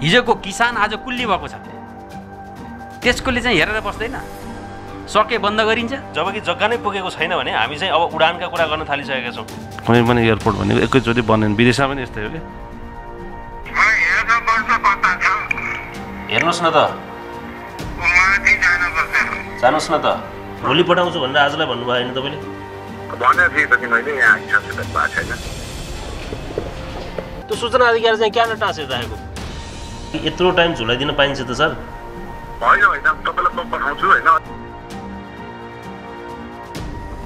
हिजोको किसान आज कुल्ली भएको छ, त्यसकोले चाहिँ हेरेर बस्दैन, सके बन्द गरिन्छ। जबकि जग्गा नै पुगेको छैन भने हामी चाहिँ अब उडानका कुरा गर्न थालिसकेका छौँ। कुनै पनि एयरपोर्ट भनेको एकैचोटि बन्दैन, विदेशमा पनि यस्तै हो कि। हेर्नुहोस् न त, जानुहोस् न त, भोलि पठाउँछु भनेर आजलाई भन्नुभयो होइन तपाईँले? त्यो सूचना अधिकारी चाहिँ क्या टाँसेर राखेको? यत्रो टाइम झुलाइदिन पाइन्छ त सर?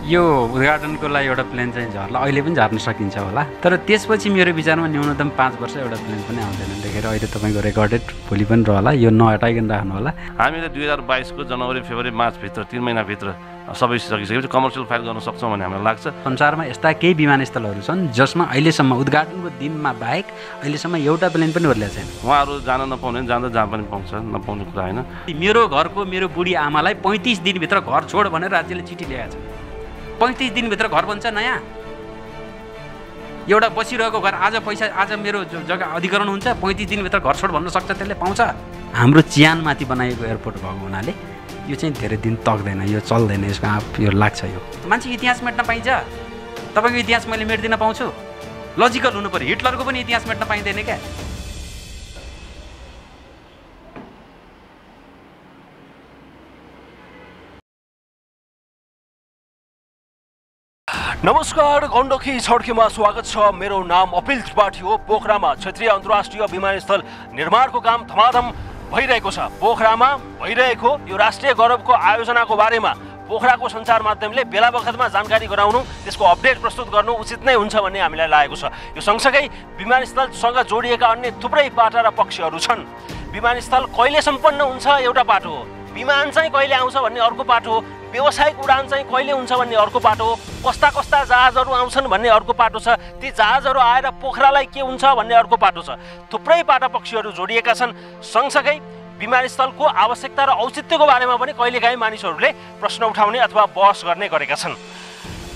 यो उद्घाटनको लागि एउटा प्लेन चाहिँ झर्ला, अहिले पनि झार्न सकिन्छ होला, तर त्यसपछि मेरो विचारमा न्यूनतम 5 वर्ष एउटा प्लेन पनि आउँदैन देखेर अहिले तपाईँको रेकर्डेड भोलि पनि रहला, यो नहटाइकन राख्नु होला। हामीले 2022 को जनवरी फेब्रुअरी मार्चभित्र 3 महिनाभित्र सबै सकिसकेपछि कमर्सियल फाइल गर्न सक्छौँ भन्ने हामीलाई लाग्छ। संसारमा यस्ता केही विमानस्थलहरू छन् जसमा अहिलेसम्म उद्घाटनको दिनमा बाहेक अहिलेसम्म एउटा प्लेन पनि ओर्लिएको छैन। उहाँहरू जान नपाउने जाँदा जहाँ पनि पाउँछ, नपाउने कुरा होइन। मेरो घरको मेरो बुढी आमालाई 35 दिनभित्र घर छोड भनेर राज्यले चिठी ल्याएको छ। 35 दिनभित्र घर बन्छ नयाँ। एउटा बसिरहेको घर आज पैसा आज मेरो जग्गा अधिग्रहण हुन्छ, 35 दिनभित्र घर छोड भन्न सक्छ, त्यसले पाउँछ। हाम्रो चियानमाथि बनाइएको एयरपोर्ट भएको हुनाले यो चाहिँ धेरै दिन तक्दैन, यो चल्दैन, यसको यो लाग्छ। यो मान्छे इतिहास मेट्न पाइन्छ, तपाईँको इतिहास मैले मेट्दिन पाउँछु? लजिकल हुनु पऱ्यो। हिटलरको पनि इतिहास मेट्न पाइँदैन क्या। नमस्कार, गण्डकी छड्कीमा स्वागत छ। मेरो नाम अपिल त्रिपाठी हो। पोखरामा क्षेत्रीय अन्तर्राष्ट्रिय विमानस्थल निर्माणको काम धमाधम भइरहेको छ। पोखरामा भइरहेको यो राष्ट्रिय गौरवको आयोजनाको बारेमा पोखराको सञ्चार माध्यमले बेला बखतमा जानकारी गराउनु, त्यसको अपडेट प्रस्तुत गर्नु उचित नै हुन्छ भन्ने हामीलाई लागेको छ। यो सँगसँगै विमानस्थलसँग जोडिएका अन्य थुप्रै पाटा र पक्षहरू छन्। विमानस्थल कहिले सम्पन्न हुन्छ एउटा पाटो हो, विमान चाहिँ कहिले आउँछ भन्ने अर्को पाटो हो, व्यावसायिक उडान चाहिँ कहिले हुन्छ भन्ने अर्को पाटो हो, कस्ता कस्ता जहाजहरू आउँछन् भन्ने अर्को पाटो छ, ती जहाजहरू आएर पोखरालाई के हुन्छ भन्ने अर्को पाटो छ। थुप्रै पाटा पक्षहरू जोडिएका छन्। सँगसँगै विमानस्थलको आवश्यकता र औचित्यको बारेमा पनि कहिलेकाहीँ मानिसहरूले प्रश्न उठाउने अथवा बहस गर्ने गरेका छन्।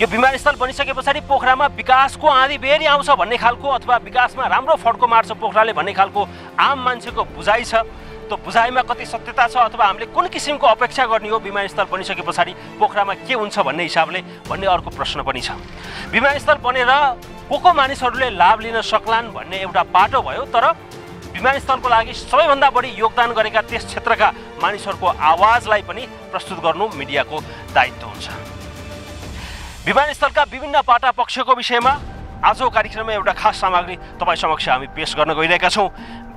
यो विमानस्थल बनिसके पछाडि पोखरामा विकासको आँधी बेरी आउँछ भन्ने खालको अथवा विकासमा राम्रो फड्को मार्छ पोखराले भन्ने खालको आम मान्छेको बुझाइ छ। त्यो बुझाइमा कति सत्यता छ अथवा हामीले कुन किसिमको अपेक्षा गर्ने हो विमानस्थल बनिसके पछाडि पोखरामा के हुन्छ भन्ने हिसाबले भन्ने अर्को प्रश्न पनि छ। विमानस्थल बनेर को मानिसहरूले लाभ लिन सक्लान् भन्ने एउटा बाटो भयो, तर विमानस्थलको लागि सबैभन्दा बढी योगदान गरेका त्यस क्षेत्रका मानिसहरूको आवाजलाई पनि प्रस्तुत गर्नु मिडियाको दायित्व हुन्छ। विमानस्थलका विभिन्न पाटा पक्षको विषयमा आजको कार्यक्रममा एउटा खास सामग्री तपाईँ समक्ष हामी पेश गर्न गइरहेका छौँ।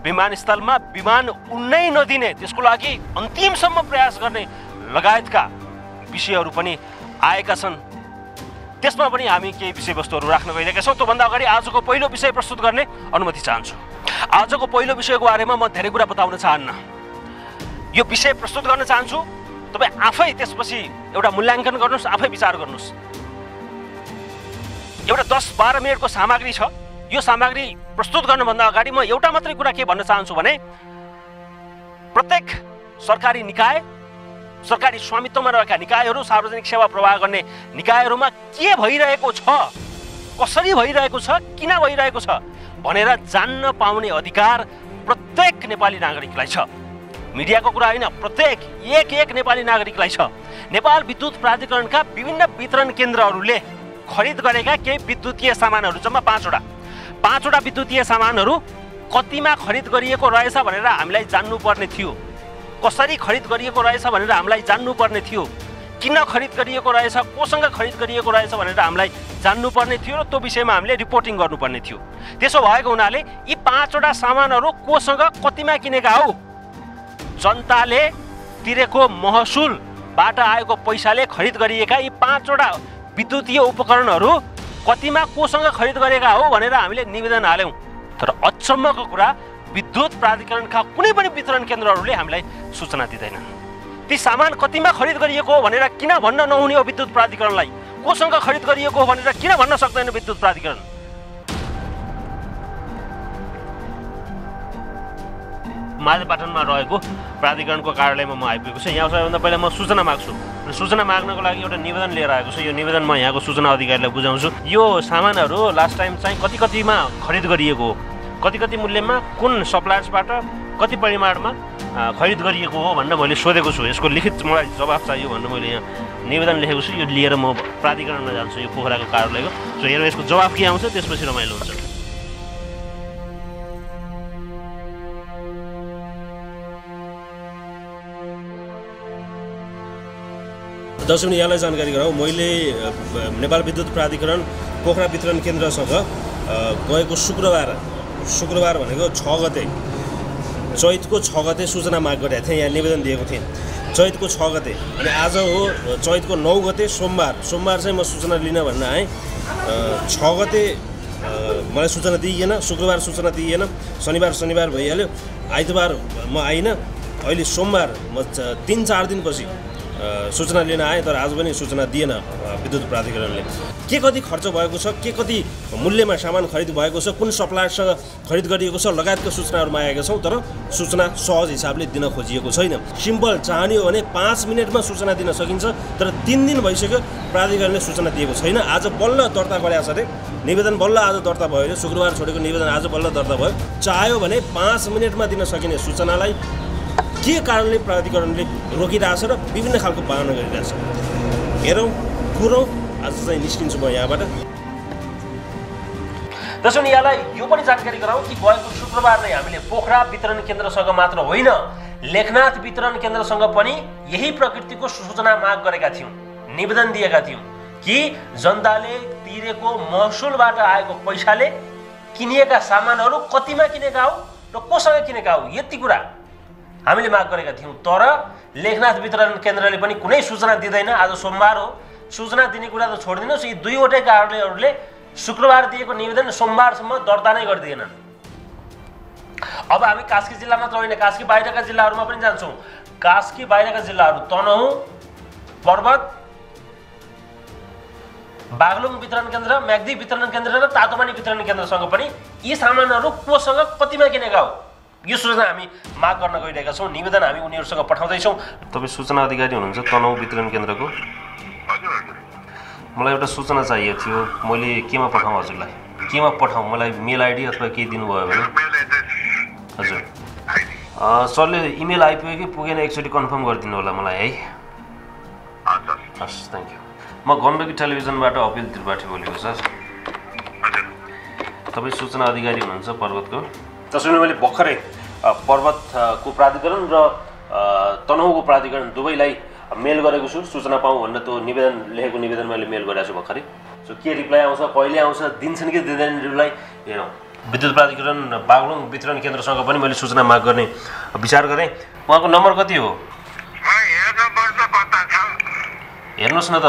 विमानस्थलमा विमान उड्नै नदिने, त्यसको लागि अन्तिमसम्म प्रयास गर्ने लगायतका विषयहरू पनि आएका छन्। त्यसमा पनि हामी केही विषयवस्तुहरू राख्न गइरहेका छौँ। त्योभन्दा अगाडि आजको पहिलो विषय प्रस्तुत गर्ने अनुमति चाहन्छु। आजको पहिलो विषयको बारेमा म धेरै कुरा बताउन चाहन्न। यो विषय प्रस्तुत गर्न चाहन्छु, तपाईँ आफै त्यसपछि एउटा मूल्याङ्कन गर्नुहोस्, आफै विचार गर्नुहोस्। एउटा 10-12 मिनटको सामग्री छ। यो सामग्री प्रस्तुत गर्नुभन्दा अगाडि म एउटा मात्रै कुरा के भन्न चाहन्छु भने प्रत्येक सरकारी निकाय, सरकारी स्वामित्वमा रहेका निकायहरू, सार्वजनिक सेवा प्रवाह गर्ने निकायहरूमा के भइरहेको छ, कसरी भइरहेको छ, किन भइरहेको छ भनेर जान्न पाउने अधिकार प्रत्येक नेपाली नागरिकलाई छ। मिडियाको कुरा होइन, प्रत्येक एक नेपाली नागरिकलाई छ। नेपाल विद्युत प्राधिकरणका विभिन्न वितरण केन्द्रहरूले खरिद गरेका केही विद्युतीय सामानहरू, जम्मा 5वटा विद्युतीय सामानहरू कतिमा खरिद गरिएको रहेछ भनेर हामीलाई जान्नुपर्ने थियो। कसरी खरिद गरिएको रहेछ भनेर हामीलाई जान्नुपर्ने थियो। किन खरिद गरिएको रहेछ, कोसँग खरिद गरिएको रहेछ भनेर हामीलाई जान्नुपर्ने थियो र त्यो विषयमा हामीले रिपोर्टिङ गर्नुपर्ने थियो। त्यसो भएको हुनाले यी 5वटा सामानहरू कोसँग कतिमा किनेका हौ, जनताले तिरेको महसुलबाट आएको पैसाले खरिद गरिएका यी 5वटा विद्युतीय उपकरणहरू कतिमा कोसँग खरिद गरेका हो भनेर हामीले निवेदन हाल्यौँ। तर अचम्मको कुरा, विद्युत प्राधिकरणका कुनै पनि वितरण केन्द्रहरूले हामीलाई सूचना दिँदैनन्। ती सामान कतिमा खरिद गरिएको हो भनेर किन भन्न नहुने हो विद्युत प्राधिकरणलाई? कोसँग खरिद गरिएको हो भनेर किन भन्न सक्दैन विद्युत प्राधिकरण? माझपाटनमा रहेको प्राधिकरणको कार्यालयमा म आइपुगेको छु। यहाँ सबैभन्दा पहिला म सूचना माग्छु र सूचना माग्नको लागि एउटा निवेदन लिएर आएको छु। यो निवेदन म यहाँको सूचना अधिकारीलाई बुझाउँछु। यो सामानहरू लास्ट टाइम चाहिँ कतिमा खरिद गरिएको हो, कति मूल्यमा कुन सप्लायर्सबाट कति परिमाणमा खरिद गरिएको हो भनेर मैले सोधेको छु। यसको लिखित मलाई जवाफ चाहियो भनेर मैले यहाँ निवेदन लेखेको छु। यो लिएर म प्राधिकरणमा जान्छु, यो पोखराको कार्यालयको। सो हेरौँ यसको जवाफ के आउँछ, त्यसपछि रमाइलो हुन्छ। दर्शक यहाँलाई जानकारी गराउँ, मैले नेपाल विद्युत प्राधिकरण पोखरा वितरण केन्द्रसँग गएको शुक्रबार भनेको 6 गते चैतको 6 गते सूचना माग गरेको थिएँ, यहाँ निवेदन दिएको थिएँ चैतको 6 गते। अनि आज हो चैतको 9 गते सोमबार चाहिँ म सूचना लिन भनेर आएँ। 6 गते मलाई सूचना दिइएन, शुक्रबार सूचना दिइएन, शनिबार भइहाल्यो, आइतबार म आइनँ। अहिले सोमबार म 3-4 दिनपछि सूचना लिन आएँ, तर आज पनि सूचना दिएन विद्युत प्राधिकरणले। के कति खर्च भएको छ, के कति मूल्यमा सामान खरिद भएको छ, कुन सप्लायरसँग खरिद गरिएको छ लगायतका सूचनाहरू मागेका छौँ, तर सूचना सहज हिसाबले दिन खोजिएको छैन। सिम्पल चाहने हो भने 5 मिनटमा सूचना दिन सकिन्छ, तर 3 दिन भइसक्यो प्राधिकरणले सूचना दिएको छैन। आज बल्ल दर्ता गरेको छ अरे, निवेदन बल्ल आज दर्ता भयो अरे, शुक्रबार छोडेको निवेदन आज बल्ल दर्ता भयो। चाह्यो भने 5 मिनटमा दिन सकिने सूचनालाई के कारणले प्राधिकरणले रोकिरहेछ र विभिन्न खालको बहाना गरिरहेछ। हेरौँ कुरौँ, आज चाहिँ निस्किन्छु म यहाँबाट। दर्शक यहाँलाई यो पनि जानकारी गराउँ कि गएको शुक्रबार नै हामीले पोखरा वितरण केन्द्रसँग मात्र होइन, लेखनाथ वितरण केन्द्रसँग पनि यही प्रकृतिको सूचना माग गरेका थियौँ, निवेदन दिएका थियौँ कि जनताले तिरेको महसुलबाट आएको पैसाले किनिएका सामानहरू कतिमा किनेका हो र कोसँग किनेका हो, यति कुरा हामीले माग गरेका थियौँ। तर लेखनाथ वितरण केन्द्रले पनि कुनै सूचना दिँदैन। आज सोमबार हो, सूचना दिने कुरा त छोडिदिनुहोस्, यी दुईवटै कार्यालयहरूले शुक्रबार दिएको निवेदन सोमबारसम्म दर्ता नै गरिदिएनन्। अब हामी कास्की जिल्ला मात्र होइन, कास्की बाहिरका जिल्लाहरूमा पनि जान्छौँ। कास्की बाहिरका जिल्लाहरू तनहुँ, पर्वत, बागलुङ वितरण केन्द्र, म्याग्दी वितरण केन्द्र र तातोपानी वितरण केन्द्रसँग पनि यी सामानहरू कोसँग कतिमा किनेका हो, यो सूचना हामी माग गर्न गइरहेका छौँ। निवेदन हामी उनीहरूसँग पठाउँदैछौँ। तपाईँ सूचना अधिकारी हुनुहुन्छ तनहुँ वितरण केन्द्रको? मलाई एउटा सूचना चाहिएको थियो, मैले केमा पठाउँ हजुरलाई? केमा पठाउँ? मलाई मेल आइडी अथवा केही दिनुभयो भने? हजुर सरले इमेल आइपुग्यो कि पुगेन एकचोटि कन्फर्म गरिदिनु होला मलाई है। हस्, थ्याङ्क यू। म गण्डकी टेलिभिजनबाट अपिल त्रिपाठी बोलेको सर। तपाईँ सूचना अधिकारी हुनुहुन्छ पर्वतको? त्यसैले मैले भर्खरै पर्वतको प्राधिकरण र तनहुँको प्राधिकरण दुवैलाई मेल गरेको छु, सूचना पाऊँ भनेर। त्यो निवेदन लेखेको निवेदन मैले मेल गरेको छु भर्खरै। सो के रिप्लाई आउँछ, कहिले आउँछ, दिन्छन् कि दिँदैन रिप्लाई, हेरौँ। विद्युत प्राधिकरण बागलुङ वितरण केन्द्रसँग पनि मैले सूचना माग गर्ने विचार गरेँ। उहाँको नम्बर कति हो? हेर्नुहोस् न त,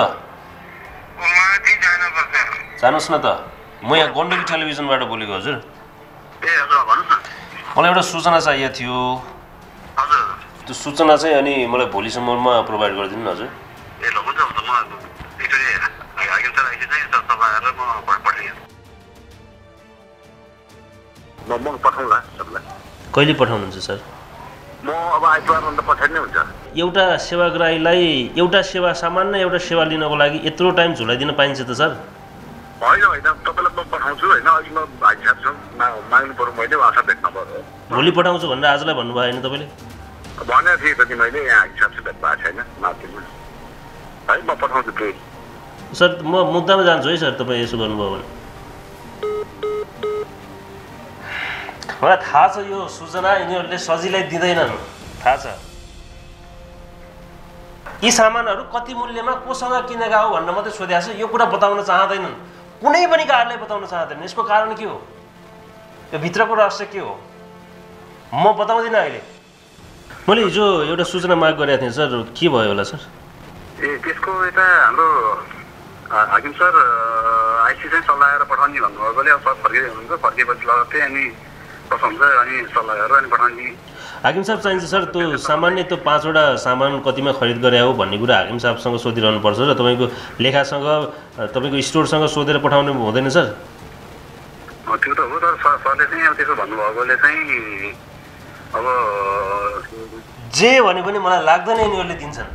जानुहोस् न त। म यहाँ गण्डकी टेलिभिजनबाट बोलेको हजुर। मलाई एउटा सूचना चाहिएको थियो। त्यो सूचना चाहिँ अनि मलाई भोलिसम्ममा प्रोभाइड गरिदिनु न हजुर। कहिले पठाउनुहुन्छ सर? म अब आइतबारभन्दा पठाइदिनु हुन्छ। एउटा सेवाग्राहीलाई एउटा सेवा सामान र एउटा सेवा लिनको लागि यत्रो टाइम झुलाइदिन पाइन्छ त सर? होइन, तपाईँलाई म पठाउँछु होइन। अघि म भाइ साहबसँग माग्नु पर्यो, मैले आशा भेट्न पर्यो। भोलि पठाउँछु भनेर आजलाई भन्नुभयो होइन तपाईँले? भनेको थिएँ त मैले, यहाँ हिसाबसे भेट भएको छैन माथिमा है। म पठाउँछु केही सर। म मुद्दामा जान्छु है सर, तपाईँ यसो गर्नुभयो भने। मलाई थाहा छ यो सूचना यिनीहरूले सजिलै दिँदैनन्, थाहा छ। यी सामानहरू कति मूल्यमा कोसँग किनेका हो भनेर मात्रै सोधेको छ, यो कुरा बताउन चाहँदैनन्। कुनै पनि कार्यालय बताउन चाहँदैनन्। यसको कारण के हो? यो भित्रको रहस्य के हो? म बताउँदिनँ अहिले। मैले हिजो एउटा सूचना माग गरेको थिएँ सर, के भयो होला सर? त्यसको यता हाम्रो हाकिम सर आइसी चाहिँ सल्लाह गरेर पठाउने भन्नुभएकोले अब सर फर्किँदै हुनुहुन्छ। फर्किएपछि लगत्तै अनि कसो हुन्छ अनि सल्लाह गरेर अनि पठाउने। हाकिम साहब चाहिन्छ सर। त्यो सामान्य त्यो 5वटा सामान कतिमा खरिद गरे हो भन्ने कुरा हाकिम साहबसँग सोधिरहनु पर्छ र तपाईँको लेखासँग तपाईँको स्टोरसँग सोधेर पठाउनु हुँदैन सर? त्यो त हो, तर सरले चाहिँ अब त्यसो भन्नुभएकोले चाहिँ अब जे भने पनि मलाई लाग्दैन यिनीहरूले दिन्छन्।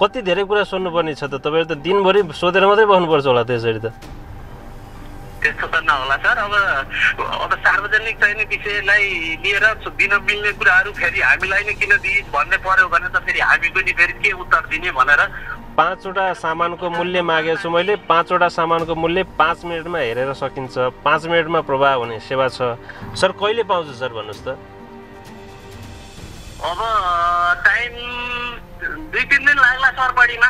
कति धेरै कुरा सोध्नुपर्ने छ त, तपाईँहरू त दिनभरि सोधेर मात्रै बस्नुपर्छ होला त्यसरी त। त्यस्तो त नहोला सर। अब सार्वजनिक चाहिने विषयलाई लिएर दिन मिल्ने कुराहरू फेरि हामीलाई नै किन दिइस् भन्ने पर्यो भने त फेरि हामी पनि फेरि के उत्तर दिने भनेर 5वटा सामानको मूल्य मागेको छु मैले। 5वटा सामानको मूल्य 5 मिनटमा हेरेर सकिन्छ। 5 मिनटमा प्रभाव हुने सेवा छ। सर कहिले पाउँछु सर भन्नुहोस् त? अब टाइम 2-3 दिन लाग्ला सर बढीमा।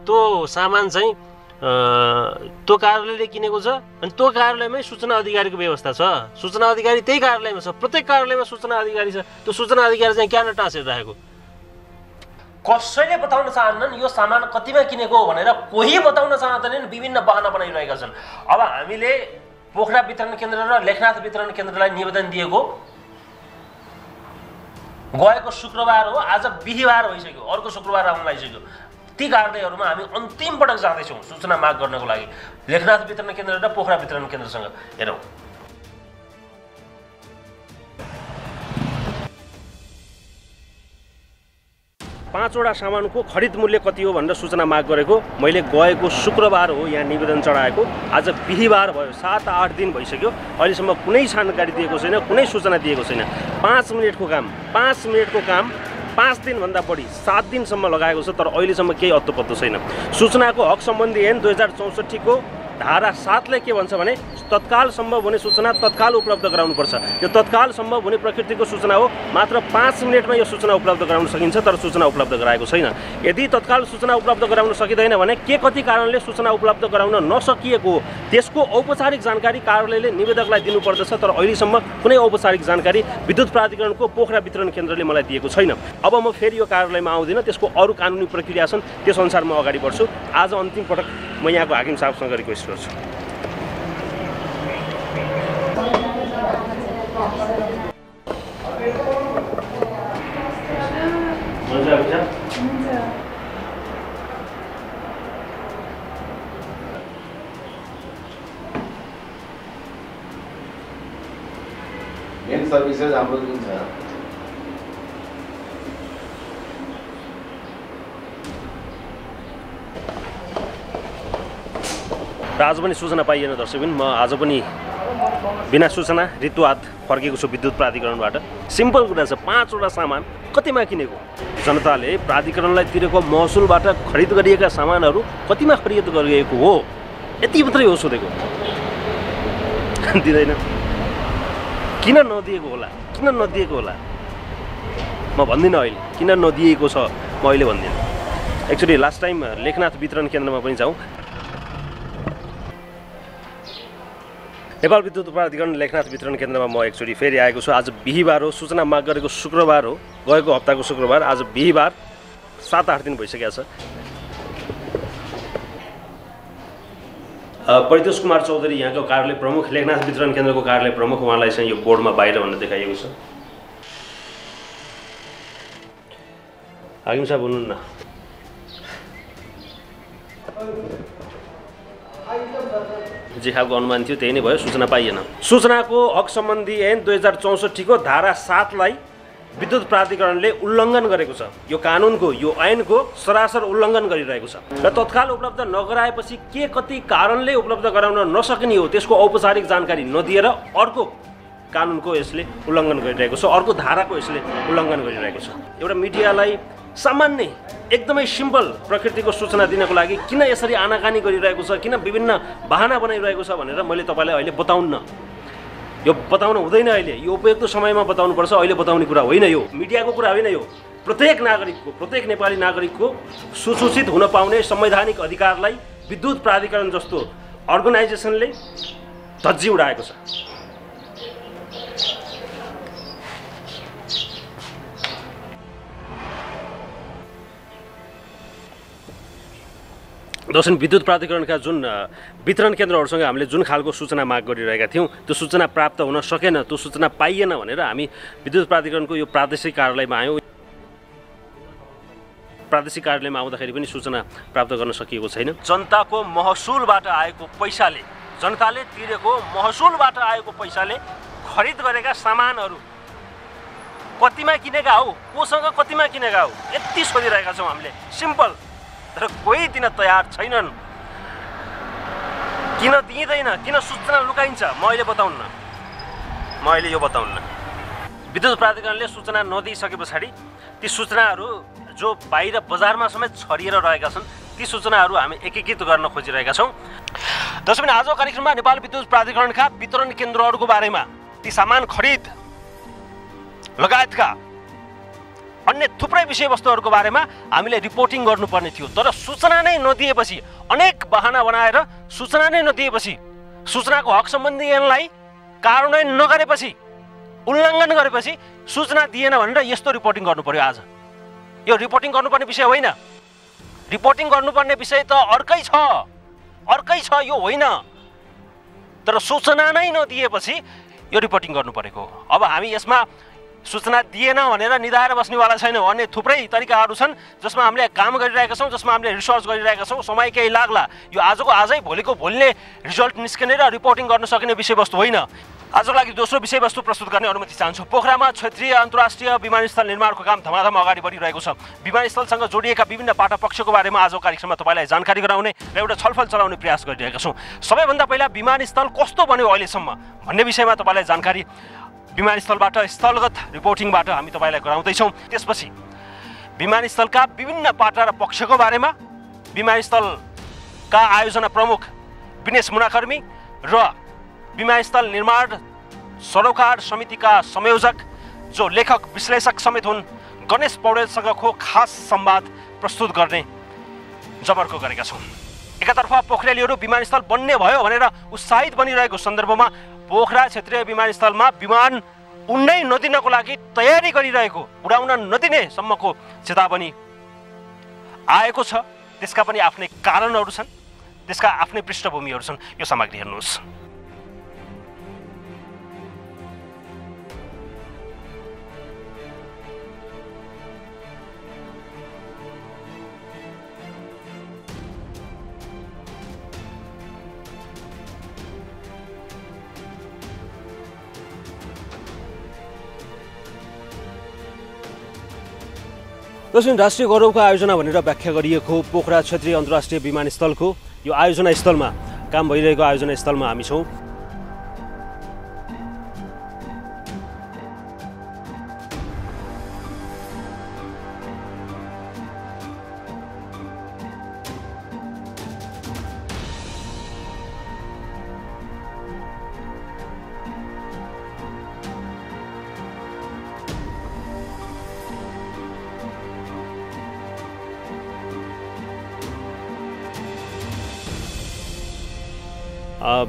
त्यो सामान चाहिँ त्यो कार्यालयले किनेको छ अनि त्यो कार्यालयमै सूचना अधिकारीको व्यवस्था छ। सूचना अधिकारी त्यही कार्यालयमा छ। प्रत्येक कार्यालयमा सूचना अधिकारी छ। त्यो सूचना अधिकारी चाहिँ क्यान टाँसेर राखेको। कसैले बताउन चाहन्नन् यो सामान कतिमा किनेको हो भनेर। कोही बताउन चाहँदैनन्। विभिन्न बहाना बनाइरहेका छन्। अब हामीले पोखरा वितरण केन्द्र र लेखनाथ वितरण केन्द्रलाई निवेदन दिएको गएको शुक्रबार हो। आज बिहीबार भइसक्यो। अर्को शुक्रबार आउन लागिसक्यो। ती कार्यालयहरूमा हामी अन्तिम पटक जाँदैछौँ सूचना माग गर्नको लागि लेखनाथ वितरण केन्द्र र पोखरा वितरण केन्द्रसँग। हेरौँ, पाँचवटा सामानको खरिद मूल्य कति हो भनेर सूचना माग गरेको मैले गएको शुक्रबार हो यहाँ निवेदन चढाएको। आज बिहीबार भयो। 7-8 दिन भइसक्यो। अहिलेसम्म कुनै जानकारी दिएको छैन, कुनै सूचना दिएको छैन। 5 मिनटको काम 5 दिनभन्दा बढी 7 दिनसम्म लगाएको छ। तर अहिलेसम्म केही अत्तो-पत्तो छैन। सूचनाको हक सम्बन्धी ऐन 2064 को धारा 7 ले के भन्छ भने तत्काल सम्भव हुने सूचना तत्काल उपलब्ध गराउनुपर्छ। यो तत्काल सम्भव हुने प्रकृतिको सूचना हो। मात्र 5 मिनटमा यो सूचना उपलब्ध गराउन सकिन्छ। तर सूचना उपलब्ध गराएको छैन। यदि तत्काल सूचना उपलब्ध गराउन सकिँदैन भने के कति कारणले सूचना उपलब्ध गराउन नसकिएको हो त्यसको औपचारिक जानकारी कार्यालयले निवेदकलाई दिनुपर्दछ। तर अहिलेसम्म कुनै औपचारिक जानकारी विद्युत प्राधिकरणको पोखरा वितरण केन्द्रले मलाई दिएको छैन। अब म फेरि यो कार्यालयमा आउँदिनँ। त्यसको अरू कानुनी प्रक्रिया छन्, त्यसअनुसार म अगाडि बढ्छु। आज अन्तिम पटक म यहाँको हाकिम साहबसँग रिक्वेस्ट गर्छु। मेन सर्भिसेस हाम्रो जुन छ र आज पनि सूचना पाइएन दर्शकबिन। म आज पनि बिना सूचना ऋतुवाद फर्केको छु विद्युत प्राधिकरणबाट। सिम्पल कुरा छ, 5वटा सामान कतिमा किनेको? जनताले प्राधिकरणलाई तिरेको महसुलबाट खरिद गरिएका सामानहरू कतिमा खरिद गरिएको हो यति मात्रै हो सोधेको। दिँदैन। किन नदिएको होला? किन नदिएको होला? म भन्दिनँ अहिले किन नदिएको छ। म अहिले भन्दिनँ। एक्चुअली लास्ट टाइम लेखनाथ वितरण केन्द्रमा पनि जाउँ। नेपाल विद्युत प्राधिकरण लेखनाथ वितरण केन्द्रमा म एक्चुअली फेरि आएको छु। आज बिहीबार हो। सूचना माग गरेको शुक्रबार हो, गएको हप्ताको शुक्रबार। आज बिहीबार 7-8 दिन भइसकेको छ। परितोष कुमार चौधरी यहाँको कार्यालय प्रमुख, लेखनाथ वितरण केन्द्रको कार्यालय प्रमुख। उहाँलाई चाहिँ यो बोर्डमा बाहिर भनेर देखाइएको छ। हाकिम साहब हुनुहुन्न? जे खालको अनुमान थियो त्यही नै भयो। सूचना पाइएन। सूचनाको हक सम्बन्धी ऐन 2064 को धारा 7 लाई विद्युत प्राधिकरणले उल्लङ्घन गरेको छ। यो कानुनको, यो ऐनको सरासर उल्लङ्घन गरिरहेको छ। र तत्काल उपलब्ध नगराएपछि के कति कारणले उपलब्ध गराउन नसकिने हो त्यसको औपचारिक जानकारी नदिएर अर्को कानुनको यसले उल्लङ्घन गरिरहेको छ। अर्को धाराको यसले उल्लङ्घन गरिरहेको छ। एउटा मिडियालाई सामान्य एकदमै सिम्पल प्रकृतिको सूचना दिनको लागि किन यसरी आनाकानी गरिरहेको छ, किन विभिन्न बहाना बनाइरहेको छ भनेर मैले तपाईँलाई अहिले बताउन्न। यो बताउनु हुँदैन। अहिले यो उपयुक्त समयमा बताउनुपर्छ। अहिले बताउने कुरा होइन। यो मिडियाको कुरा होइन। यो प्रत्येक नागरिकको, प्रत्येक नेपाली नागरिकको सुसूचित हुन पाउने संवैधानिक अधिकारलाई विद्युत प्राधिकरण जस्तो अर्गनाइजेसनले धज्जी उडाएको छ। दर्शन विद्युत प्राधिकरणका जुन वितरण केन्द्रहरूसँग हामीले जुन खालको सूचना माग गरिरहेका थियौँ त्यो सूचना प्राप्त हुन सकेन, त्यो सूचना पाइएन भनेर हामी विद्युत प्राधिकरणको यो प्रादेशिक कार्यालयमा आयौँ। प्रादेशिक कार्यालयमा आउँदाखेरि पनि सूचना प्राप्त गर्न सकिएको छैन। जनताको महसुलबाट आएको पैसाले, जनताले तिरेको महसुलबाट आएको पैसाले खरिद गरेका सामानहरू कतिमा किनेका हो, कोसँग कतिमा किनेका हो यति सोधिरहेका छौँ हामीले। सिम्पल। तर कोही दिन तयार छैनन्। किन दिइँदैन, किन सूचना लुकाइन्छ, म अहिले बताउन्न। म अहिले यो बताउन्न। विद्युत प्राधिकरणले सूचना नदिइसके पछाडि ती सूचनाहरू जो बाहिर बजारमा समेत छरिएर रहेका छन् ती सूचनाहरू हामी एकीकृत गर्न खोजिरहेका छौँ। दर्शक आजको कार्यक्रममा नेपाल विद्युत प्राधिकरणका वितरण केन्द्रहरूको बारेमा, ती सामान खरिद लगायतका अन्य थुप्रै विषयवस्तुहरूको बारेमा हामीले रिपोर्टिङ गर्नुपर्ने थियो। तर सूचना नै नदिएपछि, अनेक बहाना बनाएर सूचना नै नदिएपछि, सूचनाको हक सम्बन्धी ऐनलाई कार्यान्वयन नगरेपछि, उल्लङ्घन गरेपछि सूचना दिएन भनेर यस्तो रिपोर्टिङ गर्नु पर्यो। आज यो रिपोर्टिङ गर्नुपर्ने विषय होइन। रिपोर्टिङ गर्नुपर्ने विषय त अर्कै छ, यो होइन। तर सूचना नै नदिएपछि यो रिपोर्टिङ गर्नु परेको। अब हामी यसमा सूचना दिएन भनेर निधाएर बस्नेवाला छैनौँ। अन्य थुप्रै तरिकाहरू छन् जसमा हामीले काम गरिरहेका छौँ, जसमा हामीले रिसर्च गरिरहेका छौँ। समय केही लाग्ला, यो आजको आजै भोलिको भोलिले रिजल्ट निस्किने र रिपोर्टिङ गर्न सकिने विषयवस्तु होइन। आजको लागि दोस्रो विषयवस्तु प्रस्तुत गर्ने अनुमति चाहन्छु। पोखरामा क्षेत्रीय अन्तर्राष्ट्रिय विमानस्थल निर्माणको काम धमाधम अगाडि बढिरहेको छ। विमानस्थलसँग जोडिएका विभिन्न पाटा पक्षको बारेमा आजको कार्यक्रममा तपाईँलाई जानकारी गराउने र एउटा छलफल चलाउने प्रयास गरिरहेका छौँ। सबैभन्दा पहिला विमानस्थल कस्तो बन्यो अहिलेसम्म भन्ने विषयमा तपाईँलाई जानकारी विमानस्थलबाट, स्थलगत रिपोर्टिङबाट हामी तपाईँलाई गराउँदैछौँ। त्यसपछि विमानस्थलका विभिन्न पाटा र पक्षको बारेमा विमानस्थलका आयोजना प्रमुख विनेश मुनाकर्मी र विमानस्थल निर्माण सरोकार समितिका संयोजक जो लेखक विश्लेषक समेत हुन् गणेश पौडेलसँगको खास संवाद प्रस्तुत गर्ने जमर्को गरेका छौँ। एकातर्फ पोखरेलीहरू विमानस्थल बन्ने भयो भनेर उत्साहित बनिरहेको सन्दर्भमा पोखरा क्षेत्रीय विमानस्थलमा विमान उड्नै नदिनको लागि तयारी गरिरहेको, उडाउन नदिने सम्मको चेतावनी आएको छ। त्यसका पनि आफ्नै कारणहरू छन्, त्यसका आफ्नै पृष्ठभूमिहरू छन्। यो सामग्री हेर्नुहोस्। दर्शक राष्ट्रिय गौरवको आयोजना भनेर व्याख्या गरिएको पोखरा क्षेत्रीय अन्तर्राष्ट्रिय विमानस्थलको यो आयोजना स्थलमा, काम भइरहेको आयोजना स्थलमा हामी छौँ।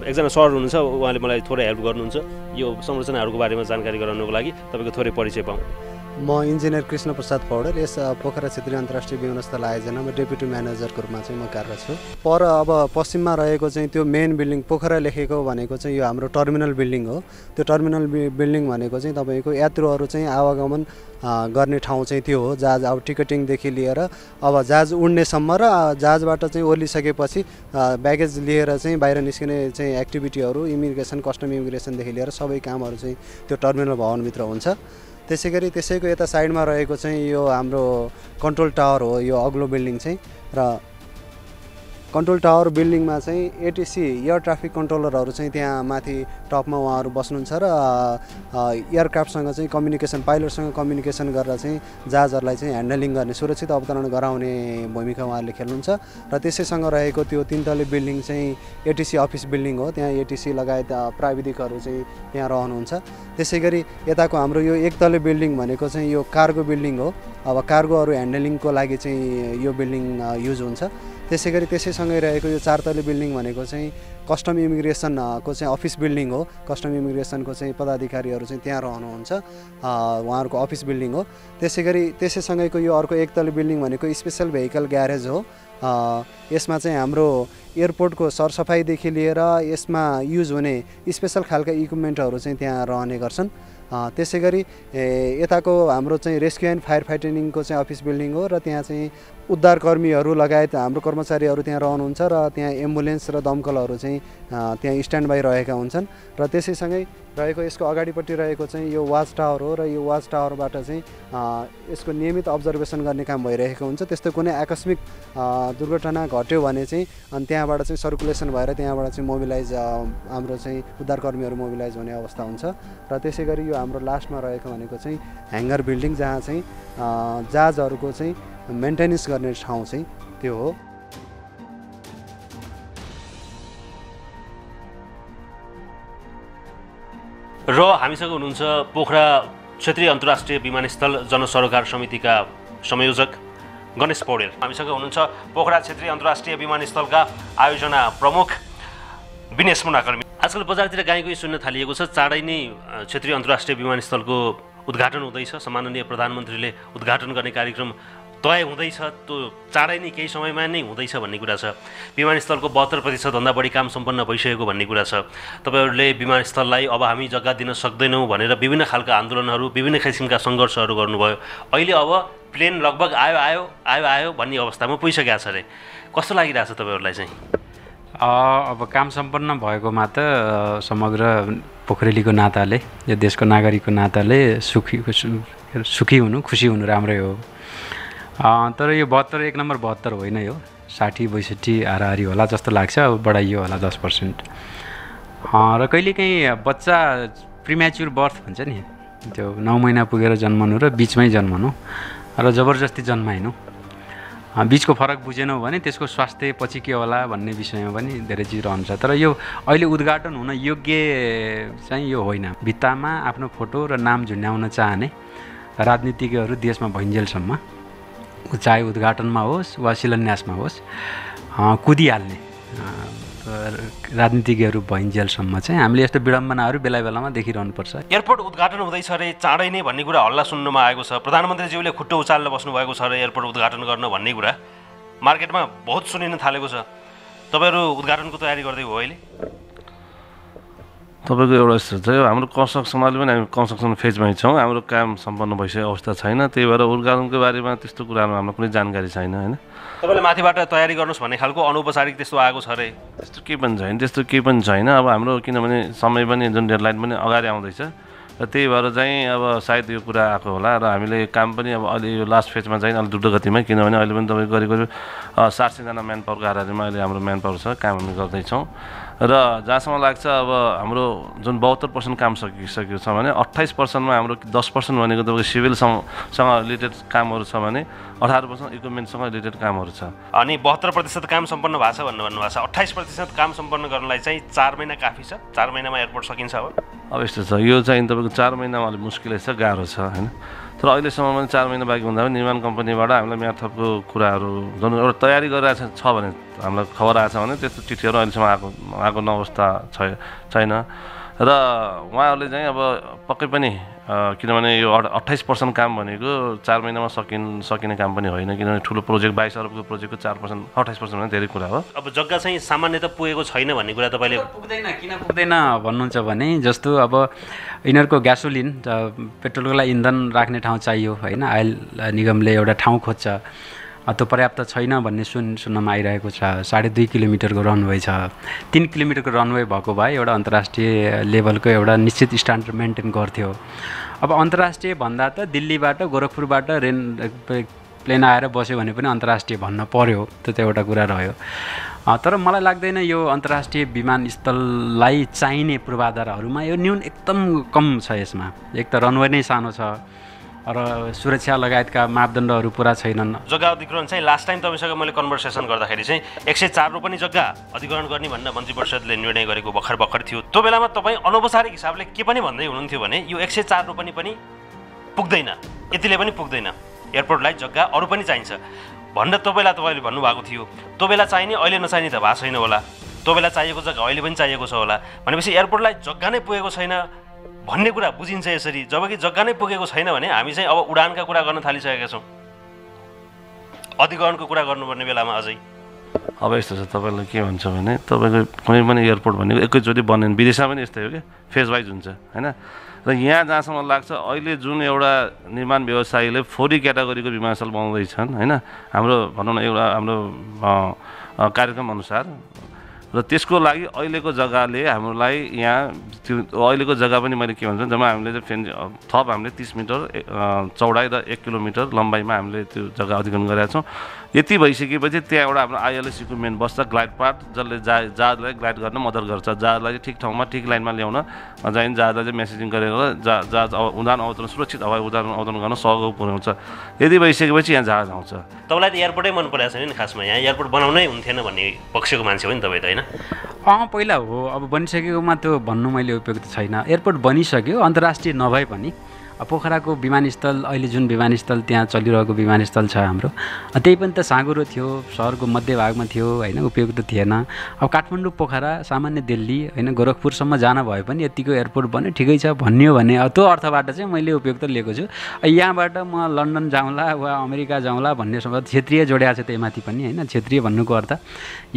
एकजना सर हुनुहुन्छ, उहाँले मलाई थोरै हेल्प गर्नुहुन्छ यो संरचनाहरूको बारेमा जानकारी गराउनको लागि। तपाईँको थोरै परिचय पाऊँ। म इन्जिनियर कृष्ण प्रसाद पौडेल, यस पोखरा क्षेत्रीय अन्तर्राष्ट्रिय विमानस्थल आयोजनामा डेप्युटी म्यानेजरको रूपमा चाहिँ म कार्यरत छु। पर अब पश्चिममा रहेको चाहिँ त्यो मेन बिल्डिङ पोखरा लेखेको भनेको चाहिँ यो हाम्रो टर्मिनल बिल्डिङ हो। त्यो टर्मिनल बिल्डिङ भनेको चाहिँ तपाईँको यात्रुहरू चाहिँ आवागमन गर्ने ठाउँ चाहिँ त्यो हो। जहाज अब टिकटिङदेखि लिएर अब जहाज उड्नेसम्म र जहाजबाट चाहिँ ओर्लिसकेपछि ब्यागेज लिएर चाहिँ बाहिर निस्किने चाहिँ एक्टिभिटीहरू, इमिग्रेसन, कस्टम इमिग्रेसनदेखि लिएर सबै कामहरू चाहिँ त्यो टर्मिनल भवनभित्र हुन्छ। त्यसै गरी त्यसैको यता साइडमा रहेको चाहिँ यो हाम्रो कन्ट्रोल टावर हो। यो अग्लो बिल्डिङ चाहिँ र कन्ट्रोल टावर बिल्डिङमा चाहिँ एटिसी एयर ट्राफिक कन्ट्रोलरहरू चाहिँ त्यहाँ माथि टपमा उहाँहरू बस्नुहुन्छ र एयरक्राफ्टसँग चाहिँ कम्युनिकेसन, पाइलटसँग कम्युनिकेसन गरेर चाहिँ जहाजहरूलाई चाहिँ ह्यान्डलिङ गर्ने, सुरक्षित अवतरण गराउने भूमिका उहाँहरूले खेल्नुहुन्छ। र त्यसैसँग रहेको त्यो 3 तले बिल्डिङ चाहिँ एटिसी अफिस बिल्डिङ हो। त्यहाँ एटिसी लगायत प्राविधिकहरू चाहिँ त्यहाँ रहनुहुन्छ। त्यसै गरी यताको हाम्रो यो 1 तले बिल्डिङ भनेको चाहिँ यो कार्गो बिल्डिङ हो। अब कार्गोहरू ह्यान्डलिङको लागि चाहिँ यो बिल्डिङ युज हुन्छ। त्यसै गरी त्यसैसँगै रहेको यो 4 तले बिल्डिङ भनेको चाहिँ कस्टम इमिग्रेसनको चाहिँ अफिस बिल्डिङ हो। कस्टम इमिग्रेसनको चाहिँ पदाधिकारीहरू चाहिँ त्यहाँ रहनुहुन्छ, उहाँहरूको अफिस बिल्डिङ हो। त्यसै गरी त्यसैसँगैको यो अर्को 1 तले बिल्डिङ भनेको स्पेसल भेहिकल ग्यारेज हो। यसमा चाहिँ हाम्रो एयरपोर्टको सरसफाइदेखि लिएर यसमा युज हुने स्पेसल खालका इक्विपमेन्टहरू चाहिँ त्यहाँ रहने गर्छन्। त्यसै गरी यताको हाम्रो चाहिँ रेस्क्यु एन्ड फायर फाइटिङको चाहिँ अफिस बिल्डिङ हो र त्यहाँ चाहिँ उद्धारकर्मीहरू लगायत हाम्रो कर्मचारीहरू त्यहाँ रहनुहुन्छ र त्यहाँ एम्बुलेन्स र दमकलहरू चाहिँ त्यहाँ स्ट्यान्ड बाई रहेका हुन्छन् र त्यसैसँगै रहेको यसको अगाडिपट्टि रहेको चाहिँ यो वाच टावर हो र यो वाच टावरबाट चाहिँ यसको नियमित अब्जर्भेसन गर्ने काम भइरहेको हुन्छ। त्यस्तो कुनै आकस्मिक दुर्घटना घट्यो भने चाहिँ अनि त्यहाँबाट चाहिँ सर्कुलेसन भएर त्यहाँबाट चाहिँ मोबिलाइज हाम्रो चाहिँ उद्धारकर्मीहरू मोबिलाइज हुने अवस्था हुन्छ। र त्यसै गरी यो हाम्रो लास्टमा रहेको भनेको चाहिँ ह्याङ्गर बिल्डिङ जहाँ चाहिँ जहाजहरूको चाहिँ मेन्टेनेन्स गर्ने ठाउँ चाहिँ त्यो हो। र हामीसँग हुनुहुन्छ पोखरा क्षेत्रीय अन्तर्राष्ट्रिय विमानस्थल जनसरोकार समितिका संयोजक गणेश पौडेल। हामीसँग हुनुहुन्छ पोखरा क्षेत्रीय अन्तर्राष्ट्रिय विमानस्थलका आयोजना प्रमुख विनेश मुनाकर्मी। आजकल बजारतिर गाईको सुन्न थालिएको छ, चाँडै नै क्षेत्रीय अन्तर्राष्ट्रिय विमानस्थलको उद्घाटन हुँदैछ। सम्माननीय प्रधानमन्त्रीले उद्घाटन गर्ने कार्यक्रम तय हुँदैछ, त्यो चाँडै नै केही समयमा नै हुँदैछ भन्ने कुरा छ। विमानस्थलको 72% भन्दा बढी काम सम्पन्न भइसकेको भन्ने कुरा छ। तपाईँहरूले विमानस्थललाई अब हामी जग्गा दिन सक्दैनौँ भनेर विभिन्न खालका आन्दोलनहरू, विभिन्न किसिमका सङ्घर्षहरू गर्नुभयो। अहिले अब प्लेन लगभग आयो भन्ने अवस्थामा पुगिसकेको छ अरे। कस्तो लागिरहेछ तपाईँहरूलाई चाहिँ? अब काम सम्पन्न भएकोमा त समग्र पोखरेलीको नाताले, यो देशको नागरिकको नाताले सुखी हुनु, खुसी हुनु राम्रै हो। तर यो 72 एक नम्बर 72 होइन, यो 60-62 हाराहारी होला जस्तो लाग्छ। अब बढाइयो होला 10%। र कहिलेकाहीँ बच्चा प्रिम्याच्युर बर्थ भन्छ नि, त्यो 9 महिना पुगेर जन्मनु र बिचमै जन्मनु र जबरजस्ती जन्माइनु, बिचको फरक बुझेनौँ भने त्यसको स्वास्थ्य पछि के होला भन्ने विषयमा पनि धेरै चिज रहन्छ। तर यो अहिले उद्घाटन हुन योग्य चाहिँ यो होइन। भित्तामा आफ्नो फोटो र नाम झुन्ड्याउन चाहने राजनीतिज्ञहरू देशमा भइन्जेलसम्म, चाहे उद्घाटनमा होस् वा शिलान्यासमा होस्, कुदिहाल्ने राजनीतिज्ञहरू भइन्जेलसम्म चाहिँ हामीले यस्तो विडम्बनाहरू बेला बेलामा देखिरहनुपर्छ। एयरपोर्ट उद्घाटन हुँदैछ अरे, चाँडै नै भन्ने कुरा हल्ला सुन्नुमा आएको छ। प्रधानमन्त्रीज्यूले खुट्टो उचालेर बस्नुभएको छ अरे एयरपोर्ट उद्घाटन गर्न भन्ने कुरा मार्केटमा बहुत सुनिन थालेको छ। तपाईँहरू उद्घाटनको तयारी गर्दै हो अहिले? तपाईँको एउटा यस्तो छ, हाम्रो कन्स्ट्रक्सन अहिले पनि हामी कन्स्ट्रक्सन फेजमै छौँ। हाम्रो काम सम्पन्न भइसकेको अवस्था छैन, त्यही भएर उद्घाटनको बारेमा त्यस्तो कुरामा हाम्रो कुनै जानकारी छैन होइन। तपाईँले माथिबाट तयारी गर्नुहोस् भन्ने खालको अनौपचारिक त्यस्तो आएको छ अरे? त्यस्तो केही पनि छैन। अब हाम्रो किनभने समय पनि जुन डेडलाइन पनि अगाडि आउँदैछ र त्यही भएर चाहिँ अब सायद यो कुरा आएको होला र हामीले काम पनि अब अहिले यो लास्ट फेजमा चाहिँ अलिक द्रुत गतिमा, किनभने अहिले पनि तपाईँको करिब 700जना म्यान पावरको हाराहारीमा अहिले हाम्रो म्यान पावर छ, काम हामी गर्दैछौँ। र जहाँसम्म लाग्छ अब हाम्रो जुन 72% काम सकिसकेको छ भने 28%मा हाम्रो 10% भनेको तपाईँको सिभिलसँग रिलेटेड कामहरू छ भने 18% इक्विपमेन्टसँग रिलेटेड कामहरू छ। अनि 72% काम सम्पन्न भएको छ भन्नुभएको छ। 28% काम सम्पन्न गर्नलाई चाहिँ 4 महिना काफी छ? 4 महिनामा एयरपोर्ट सकिन्छ? अब यस्तो छ, यो चाहिँ तपाईँको 4 महिनामा अलिक मुस्किलै छ, गाह्रो छ होइन। तर अहिलेसम्म पनि 4 महिना बाँकी हुँदा पनि निर्माण कम्पनीबाट हामीलाई म्याद थपको कुराहरू जुन एउटा तयारी गरिरहेको छ भने हामीलाई खबर आएको छ भने त्यस्तो चिठीहरू अहिलेसम्म आएको अवस्था छैन। र उहाँहरूले चाहिँ अब पक्कै पनि किनभने यो 28% काम भनेको 4 महिनामा सकिने काम पनि होइन, किनभने ठुलो प्रोजेक्ट 22 अरबको प्रोजेक्टको 4% 28% भने धेरै कुरा हो। अब जग्गा चाहिँ सामान्यतः पुगेको छैन भन्ने कुरा तपाईँले किन पुग्दैन भन्नुहुन्छ भने, जस्तो अब यिनीहरूको ग्यासोलिन पेट्रोलको लागि इन्धन राख्ने ठाउँ चाहियो होइन। आयल निगमले एउटा ठाउँ खोज्छ, त्यो पर्याप्त छैन भन्ने सुन्नमा आइरहेको छ। 2.5 किलोमिटरको रनवे छ, 3 किलोमिटरको रनवे भएको भए एउटा अन्तर्राष्ट्रिय लेभलको एउटा निश्चित स्ट्यान्डर्ड मेन्टेन गर्थ्यो। अब अन्तर्राष्ट्रिय भन्दा त दिल्लीबाट गोरखपुरबाट प्लेन आएर बस्यो भने पनि अन्तर्राष्ट्रिय भन्न पर्यो, त्यो त एउटा कुरा रह्यो। तर मलाई लाग्दैन यो अन्तर्राष्ट्रिय विमानस्थललाई चाहिने पूर्वाधारहरूमा यो न्यून एकदम कम छ। यसमा एक त रनवे नै सानो छ र सुरक्षा लगायतका मापदण्डहरू पुरा छैनन्। जग्गा अधिग्रहण चाहिँ लास्ट टाइम तपाईँसँग मैले कन्भर्सेसन गर्दाखेरि चाहिँ 104 रोपनी जग्गा अधिग्रहण गर्ने भनेर मन्त्री परिषदले निर्णय गरेको भर्खर थियो। त्यो बेलामा तपाईँ अनौपचारिक हिसाबले के पनि भन्दै हुनुहुन्थ्यो भने यो 104 रोपनी पनि पुग्दैन, यतिले पनि पुग्दैन, एयरपोर्टलाई जग्गा अरू पनि चाहिन्छ भनेर तपाईँले भन्नुभएको थियो। त्यो बेला चाहिने अहिले नचाहिने त भएको छैन होला, त्यो बेला चाहिएको जग्गा अहिले पनि चाहिएको छ होला भनेपछि एयरपोर्टलाई जग्गा नै पुगेको छैन भन्ने कुरा बुझिन्छ यसरी। जबकि जग्गा नै पुगेको छैन भने हामी चाहिँ अब उडानका कुरा गर्न थालिसकेका छौँ, अधिग्रहणको कुरा गर्नुपर्ने बेलामा अझै अब यस्तो छ तपाईँलाई के भन्छ भने तपाईँको कुनै पनि एयरपोर्ट भनेको एकैचोटि बन्दैन विदेशमा पनि यस्तै हो कि फेज वाइज हुन्छ होइन र यहाँ जहाँसम्म लाग्छ अहिले जुन एउटा निर्माण व्यवसायीले 4D क्याटेगोरीको विमानस्थल बनाउँदैछन् होइन हाम्रो भनौँ न एउटा हाम्रो कार्यक्रम अनुसार र त्यसको लागि अहिलेको जग्गाले हामीलाई यहाँ त्यो अहिलेको जग्गा पनि मैले के भन्छ जम्मा हामीले चाहिँ थप हामीले 30 मिटर चौडाइ र 1 किलोमिटर लम्बाइमा हामीले त्यो जग्गा अधिग्रहण गरेका छौँ यति भइसकेपछि त्यहाँ एउटा हाम्रो ILS इक्विपमेन्ट बस्छ ग्लाइड पाथ जसले जहाजलाई ग्लाइड गर्न मद्दत गर्छ जहाजलाई चाहिँ ठिक ठाउँमा ठिक लाइनमा ल्याउन चाहिँ जहाजलाई चाहिँ मेसेजिङ गरेर जहाज उडान अवतरण सुरक्षित हवाई उडान अवतरण गर्न सहयोग पुर्याउँछ यदि भइसकेपछि यहाँ जहाज आउँछ तपाईँलाई त एयरपोर्टै मन परेको छैन नि खासमा यहाँ एयरपोर्ट बनाउनै हुन्थेन भन्ने पक्षको मान्छे हो नि तपाईँ त होइन पहिला हो अब बनिसकेकोमा त्यो भन्नु मैले उपयुक्त छैन एयरपोर्ट बनिसक्यो अन्तर्राष्ट्रिय नभए पनि पोखराको विमानस्थल अहिले जुन विमानस्थल त्यहाँ चलिरहेको विमानस्थल छ हाम्रो त्यही पनि त साँगुरो थियो सहरको मध्यभागमा थियो होइन उपयुक्त थिएन अब काठमाडौँ पोखरा सामान्य दिल्ली होइन गोरखपुरसम्म जान भए पनि यतिको एयरपोर्ट बन्यो ठिकै छ भन्यो भने त्यो अर्थबाट चाहिँ मैले उपयुक्त लिएको छु यहाँबाट म लन्डन जाउँला वा अमेरिका जाउँला भन्ने समय क्षेत्रीय जोडिएको छ त्यहीमाथि पनि होइन क्षेत्रीय भन्नुको अर्थ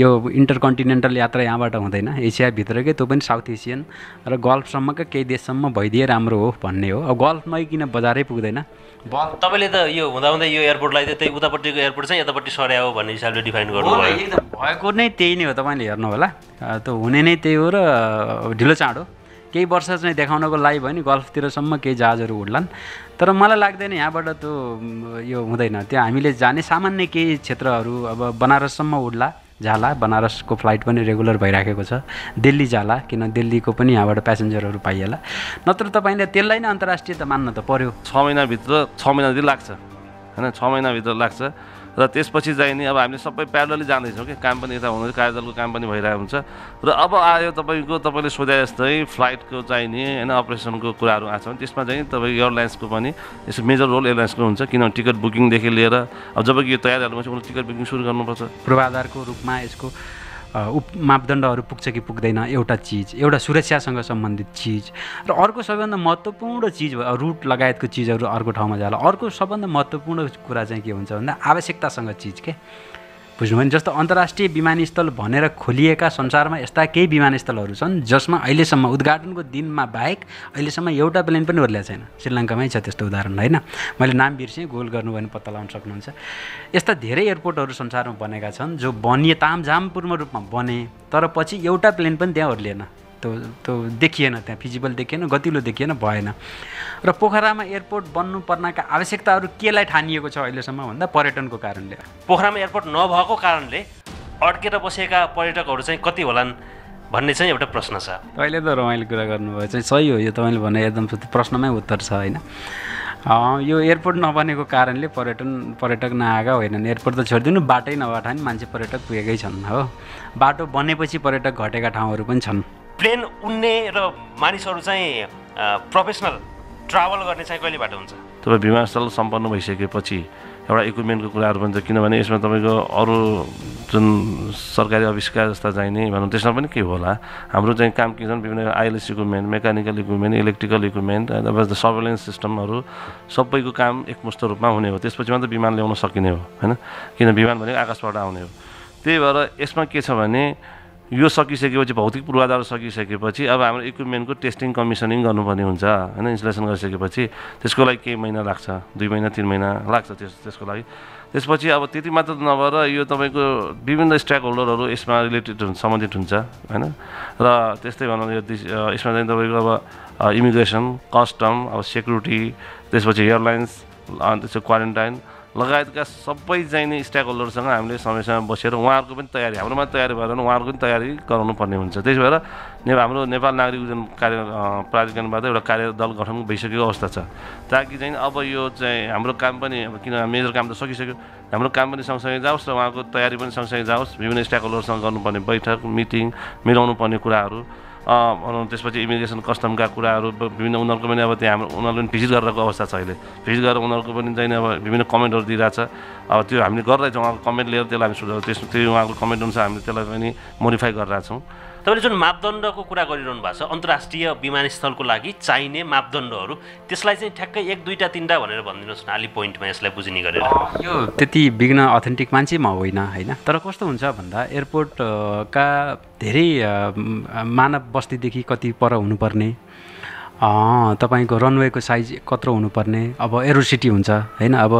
यो इन्टरकन्टिनेन्टल यात्रा यहाँबाट हुँदैन एसियाभित्रकै त्यो पनि साउथ एसियन र गल्फसम्मका केही देशसम्म भइदिए राम्रो हो भन्ने हो अब गल्फ किन बजारै पुग्दैन तपाईँले त यो हुँदाहुँदै यो एयरपोर्टलाई चाहिँ त्यही उतापट्टिको एयरपोर्ट चाहिँ यतापट्टि सर्या हो भन्ने हिसाबले डिफाइन गर्नुभयो एकदम भएको नै त्यही नै हो तपाईँले हेर्नु होला त्यो हुने नै त्यही हो र ढिलो चाँडो केही वर्ष चाहिँ देखाउनको लागि भयो नि गल्फतिरसम्म केही जहाजहरू उड्लान् तर मलाई लाग्दैन यहाँबाट त्यो यो हुँदैन त्यो हामीले जाने सामान्य केही क्षेत्रहरू अब बनारससम्म उड्ला जाला बनारसको फ्लाइट पनि रेगुलर भइराखेको छ दिल्ली जाला किन दिल्लीको पनि यहाँबाट प्यासेन्जरहरू पाइएला नत्र तपाईँले त्यसलाई नै अन्तर्राष्ट्रिय त मान्न त पर्यो 6 महिनाभित्र 6 महिना जति लाग्छ होइन 6 महिनाभित्र लाग्छ र त्यसपछि चाहिँ नि अब हामीले सबै प्यारलली जाँदैछौँ कि काम पनि यता हुँदैछ कार्यदलको काम पनि भइरहेको हुन्छ र अब आयो तपाईँले सोधे जस्तै फ्लाइटको चाहिँ नि होइन अपरेसनको कुराहरू आएको छ त्यसमा चाहिँ तपाईँको एयरलाइन्सको पनि यसो मेजर रोल एयरलाइन्सको हुन्छ किनभने टिकट बुकिङदेखि लिएर अब जब कि यो तयार हाल्नु उनीहरू टिकट बुकिङ सुरु गर्नुपर्छ पूर्वाधारको रूपमा यसको मापदण्डहरू पुग्छ कि पुग्दैन एउटा चिज एउटा सुरक्षासँग सम्बन्धित चिज र अर्को सबैभन्दा महत्त्वपूर्ण चिज रुट लगायतको चिजहरू अर्को ठाउँमा जाला अर्को सबभन्दा महत्त्वपूर्ण कुरा चाहिँ के हुन्छ भन्दा आवश्यकतासँग चिज के बुझ्नुभयो नि जस्तो अन्तर्राष्ट्रिय विमानस्थल भनेर खोलिएका संसारमा यस्ता केही विमानस्थलहरू छन् जसमा अहिलेसम्म उद्घाटनको दिनमा बाहेक अहिलेसम्म एउटा प्लेन पनि ओर्लिएको छैन श्रीलङ्कामै छ त्यस्तो उदाहरण होइन मैले नाम बिर्सेँ गोल गर्नुभयो भने पत्ता लगाउन सक्नुहुन्छ यस्ता धेरै एयरपोर्टहरू संसारमा बनेका छन् जो बनिए तामझामपूर्ण रूपमा बने तर पछि एउटा प्लेन पनि त्यहाँ ओर्लिएन त्यो देखिएन त्यहाँ फिजिबल देखिएन गतिलो देखिएन भएन र पोखरामा एयरपोर्ट बन्नुपर्नका आवश्यकताहरू केलाई ठानिएको छ अहिलेसम्म भन्दा पर्यटनको कारणले पोखरामा एयरपोर्ट नभएको कारणले अड्केर बसेका पर्यटकहरू चाहिँ कति होलान् भन्ने चाहिँ एउटा प्रश्न छ अहिले त रमाइलो कुरा गर्नुभयो चाहिँ सही हो यो तपाईँले भने एकदम प्रश्नमै उत्तर छ होइन यो एयरपोर्ट नबनेको कारणले पर्यटक नआएका होइनन् एयरपोर्ट त छोडिदिनु बाटै नभएठ नि मान्छे पर्यटक पुगेकै छन् हो बाटो बनेपछि पर्यटक घटेका ठाउँहरू पनि छन् प्लेन उड्ने र मानिसहरू चाहिँ प्रोफेसनल ट्राभल गर्ने चाहिँ कहिलेबाट हुन्छ तपाईँ विमानस्थल सम्पन्न भइसकेपछि एउटा इक्विपमेन्टको कुराहरू पनि छ किनभने यसमा तपाईँको अरू जुन सरकारी आविष्कार जस्ता चाहिने भनौँ त्यसमा पनि के होला हाम्रो चाहिँ काम के छन् विभिन्न ILS equipment mechanical equipment electrical equipment surveillance सिस्टमहरू सबैको काम एकमुष्ट रूपमा हुने हो त्यसपछि मात्र विमान ल्याउन सकिने हो होइन किन विमान भनेको आकाशबाट आउने हो त्यही भएर यसमा के छ भने यो सकिसकेपछि भौतिक पूर्वाधार सकिसकेपछि अब हाम्रो इक्विपमेन्टको टेस्टिङ कमिसनिङ गर्नुपर्ने हुन्छ होइन इन्स्टलेसन गरिसकेपछि त्यसको लागि केही महिना लाग्छ 2 महिना 3 महिना लाग्छ त्यसको लागि त्यसपछि अब त्यति मात्र नभएर यो तपाईँको विभिन्न स्टेक होल्डरहरू यसमा सम्बन्धित हुन्छ होइन र त्यस्तै भनौँ यसमा चाहिँ तपाईँको अब इमिग्रेसन कस्टम अब सेक्युरिटी त्यसपछि एयरलाइन्स त्यसपछि क्वारेन्टाइन लगायतका सबै चाहिँ नि स्टेक होल्डरसँग हामीले समयसँग बसेर उहाँहरूको पनि तयारी हाम्रोमा तयारी भएर उहाँहरूको पनि तयारी गराउनु पर्ने हुन्छ त्यसै भएर हाम्रो नेपाल नागरिक उड्डयन प्राधिकरणबाट एउटा कार्यदल गठन भइसकेको अवस्था छ ताकि चाहिँ अब यो चाहिँ हाम्रो काम पनि अब किन मेजर काम त सकिसक्यो हाम्रो काम पनि सँगसँगै जाओस् र उहाँको तयारी पनि सँगसँगै जाओस् विभिन्न स्टेक होल्डरसँग गर्नुपर्ने बैठक मिटिङ मिलाउनु पर्ने कुराहरू भनौँ त्यसपछि इमिग्रेसन कस्टमका कुराहरू विभिन्न उनीहरूको पनि अब त्यहाँ हाम्रो उनीहरूले पनि भिजिट गरेको अवस्था छ अहिले भिजिट गरेर उनीहरूको पनि चाहिँ अब विभिन्न कमेन्टहरू दिइरहेछ अब त्यो हामीले गरिरहेछौँ उहाँको कमेन्ट लिएर त्यसलाई हामी सुधार त्यो उहाँको कमेन्ट अनुसार हामीले त्यसलाई पनि मोडिफाई गरिरहेछौँ तपाईँले जुन मापदण्डको कुरा गरिरहनु भएको छ अन्तर्राष्ट्रिय विमानस्थलको लागि चाहिने मापदण्डहरू त्यसलाई चाहिँ ठ्याक्कै 1 2 3 भनेर भनिदिनुहोस् न अलि पोइन्टमा यसलाई बुझ्ने गरेर। यो त्यति बिग्न अथेन्टिक मान्छे म होइन तर कस्तो हुन्छ भन्दा एयरपोर्टका धेरै मानव बस्तीदेखि कति पर हुनुपर्ने तपाईँको रनवेको साइज कत्रो हुनुपर्ने अब एरोसिटी हुन्छ होइन अब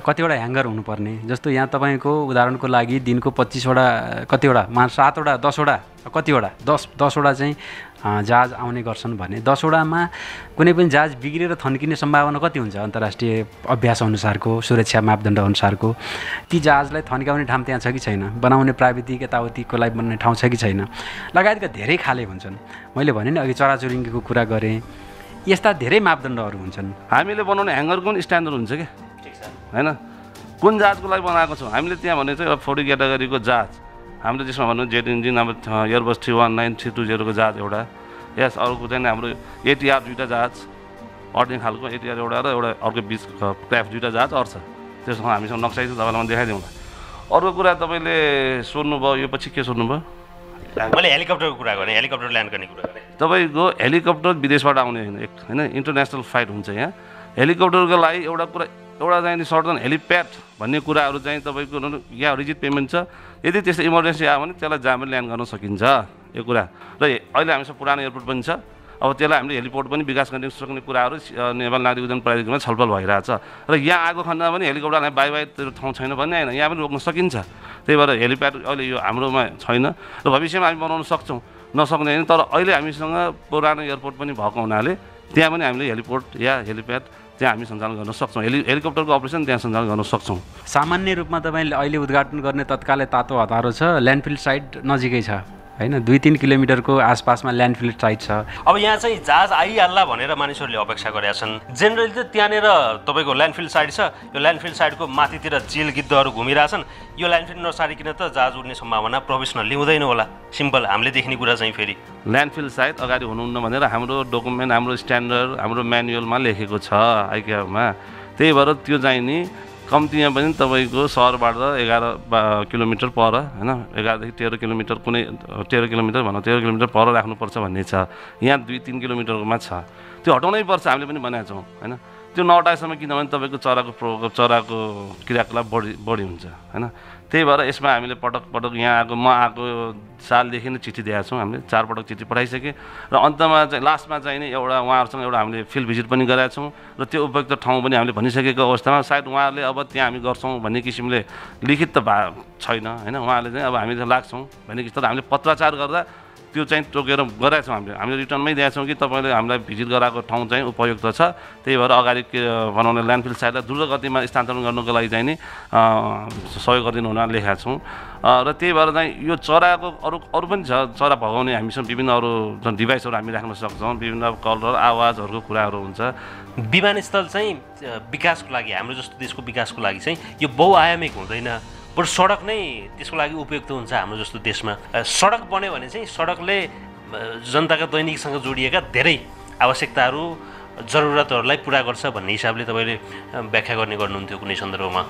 कतिवटा ह्याङ्गर हुनुपर्ने जस्तो यहाँ तपाईँको उदाहरणको लागि दिनको 25वटा कतिवटा 7वटा 10वटा कतिवटा 10वटा चाहिँ जहाज आउने गर्छन् भने 10वटामा कुनै पनि जहाज बिग्रेर थन्किने सम्भावना कति हुन्छ अन्तर्राष्ट्रिय अभ्यास अनुसारको सुरक्षा मापदण्ड अनुसारको ती जहाजलाई थन्काउने ठाउँ त्यहाँ छ कि छैन बनाउने प्राविधिक यताउतिको लागि बन्ने ठाउँ छ कि छैन लगायतका धेरै खाले हुन्छन् मैले भने नि अघि चराचुरुङ्गीको कुरा गरेँ यस्ता धेरै मापदण्डहरू हुन्छन् हामीले बनाउने ह्याङ्गर कुन स्ट्यान्डर्ड हुन्छ कि होइन कुन जहाजको लागि बनाएको छौँ हामीले त्यहाँ भने चाहिँ 40 क्याटेगोरीको जहाज हामीले त्यसमा भन्नु जेट इन्जिन अब एयरबस 319 320 को जहाज एउटा यस अर्को चाहिँ हाम्रो एटिआर 2टा जहाज अर्ने खालको एटिआर एउटा र एउटा अर्को बिच क्राफ्ट 2टा जहाज अर्छ त्यसमा हामीसँग नक्सा छ तपाईँलाई म देखाइदिउँला। अर्को कुरा तपाईँले सोध्नुभयो यो पछि के सोध्नुभयो मैले हेलिकप्टरको कुरा गरेँ हेलिकप्टर ल्यान्ड गर्ने कुरा गरेँ तपाईँको हेलिकप्टर विदेशबाट आउने होइन इन्टरनेसनल फ्लाइट हुन्छ यहाँ हेलिकप्टरको लागि एउटा कुरा एउटा चाहिँ सर्टन हेलिप्याड भन्ने कुराहरू चाहिँ तपाईँको यहाँ रिजिट पेमेन्ट छ यदि त्यस्तो इमर्जेन्सी आयो भने त्यसलाई जहाँ पनि ल्यान्ड गर्न सकिन्छ यो कुरा र अहिले हामीसँग पुरानो एयरपोर्ट पनि छ अब त्यसलाई हामीले हेलिपोर्ट पनि विकास गर्न सक्ने कुराहरू नेपाल नागरिक उड्डयन प्राधिकरणमा छलफल भइरहेछ र यहाँ आएको खण्डमा पनि हेलिकप्टरलाई बाई ठाउँ छैन भन्ने होइन यहाँ पनि रोक्न सकिन्छ त्यही भएर हेलिप्याड अहिले यो हाम्रोमा छैन र भविष्यमा हामी बनाउन सक्छौँ नसक्ने होइन तर अहिले हामीसँग पुरानो एयरपोर्ट पनि भएको हुनाले त्यहाँ पनि हामीले हेलिपोर्ट या हेलिप्याड त्यहाँ हामी सञ्चालन गर्न सक्छौँ हेलिकप्टरको अपरेसन त्यहाँ सञ्चालन गर्न सक्छौँ। सामान्य रूपमा तपाईँले अहिले उद्घाटन गर्ने तत्कालै तातो हतारो छ ल्यान्डफिल्ड साइट नजिकै छ होइन 2-3 किलोमिटरको आसपासमा ल्यान्डफिल्ड साइट छ। अब यहाँ चाहिँ जहाज आइहाल्ला भनेर मानिसहरूले अपेक्षा गरेका छन् जेनरली त त्यहाँनिर तपाईँको ल्यान्डफिल्ड साइट छ यो ल्यान्डफिल्ड साइटको माथितिर चिल गिद्धहरू घुमिरहेछन् यो ल्यान्डफिल्ड नसारिकन त जहाज उड्ने सम्भावना प्रोफेसनल्ली हुँदैन होला सिम्पल हामीले देख्ने कुरा चाहिँ फेरि ल्यान्डफिल्ड साइट अगाडि हुनुहुन्न भनेर हाम्रो डकुमेन्ट हाम्रो स्ट्यान्डर्ड हाम्रो म्यानुअलमा लेखेको छ आइकेआमा त्यही भएर त्यो चाहिँ नि कम्तीमा पनि तपाईँको सहरबाट 11 किलोमिटर पर होइन 11 देखि 13 किलोमिटर कुनै 13 किलोमिटर भनौँ 13 किलोमिटर पर राख्नुपर्छ भन्ने छ यहाँ 2-3 किलोमिटरमा छ त्यो हटाउनै पर्छ हामीले पनि बनाएको छौँ होइन त्यो नहटाएसम्म किनभने तपाईँको चराको क्रियाकलाप बढी हुन्छ होइन त्यही भएर यसमा हामीले पटक यहाँ आएको म आएको सालदेखि नै चिठी दिएका छौँ हामीले 4 पटक चिठी पठाइसकेँ र अन्तमा चाहिँ लास्टमा चाहिँ नि एउटा उहाँहरूसँग एउटा हामीले फिल्ड भिजिट पनि गरेका छौँ र त्यो उपयुक्त ठाउँ पनि हामीले भनिसकेको अवस्थामा सायद उहाँहरूले अब त्यहाँ हामी गर्छौँ भन्ने किसिमले लिखित त छैन होइन उहाँहरूले चाहिँ अब हामी लाग्छौँ भन्ने किसिम तर हामीले पत्राचार गर्दा त्यो चाहिँ तोकेर गराएको छौँ हामीले रिटर्नमै दिएका छौँ कि तपाईँले हामीलाई भिजिट गराएको ठाउँ चाहिँ उपयुक्त छ त्यही भएर अगाडि बनाउने ल्यान्डफिल्ड साइटलाई द्रुत गतिमा स्थानान्तरण गर्नुको लागि चाहिँ नि सहयोग गरिदिनु हुन लेखेका छौँ र त्यही भएर चाहिँ यो चराको अरू पनि छ चरा भगाउने हामीसँग विभिन्न अरू डिभाइसहरू हामी राख्न सक्छौँ विभिन्न कलर आवाजहरूको कुराहरू हुन्छ। विमानस्थल चाहिँ विकासको लागि हाम्रो जस्तो देशको विकासको लागि चाहिँ यो बहुआयामिक हुँदैन बरु सडक नै त्यसको लागि उपयुक्त हुन्छ हाम्रो जस्तो देशमा सडक बन्यो भने चाहिँ सडकले जनताका दैनिकसँग जोडिएका धेरै आवश्यकताहरू जरुरतहरूलाई पुरा गर्छ भन्ने हिसाबले तपाईँले व्याख्या गर्नुहुन्थ्यो कुनै सन्दर्भमा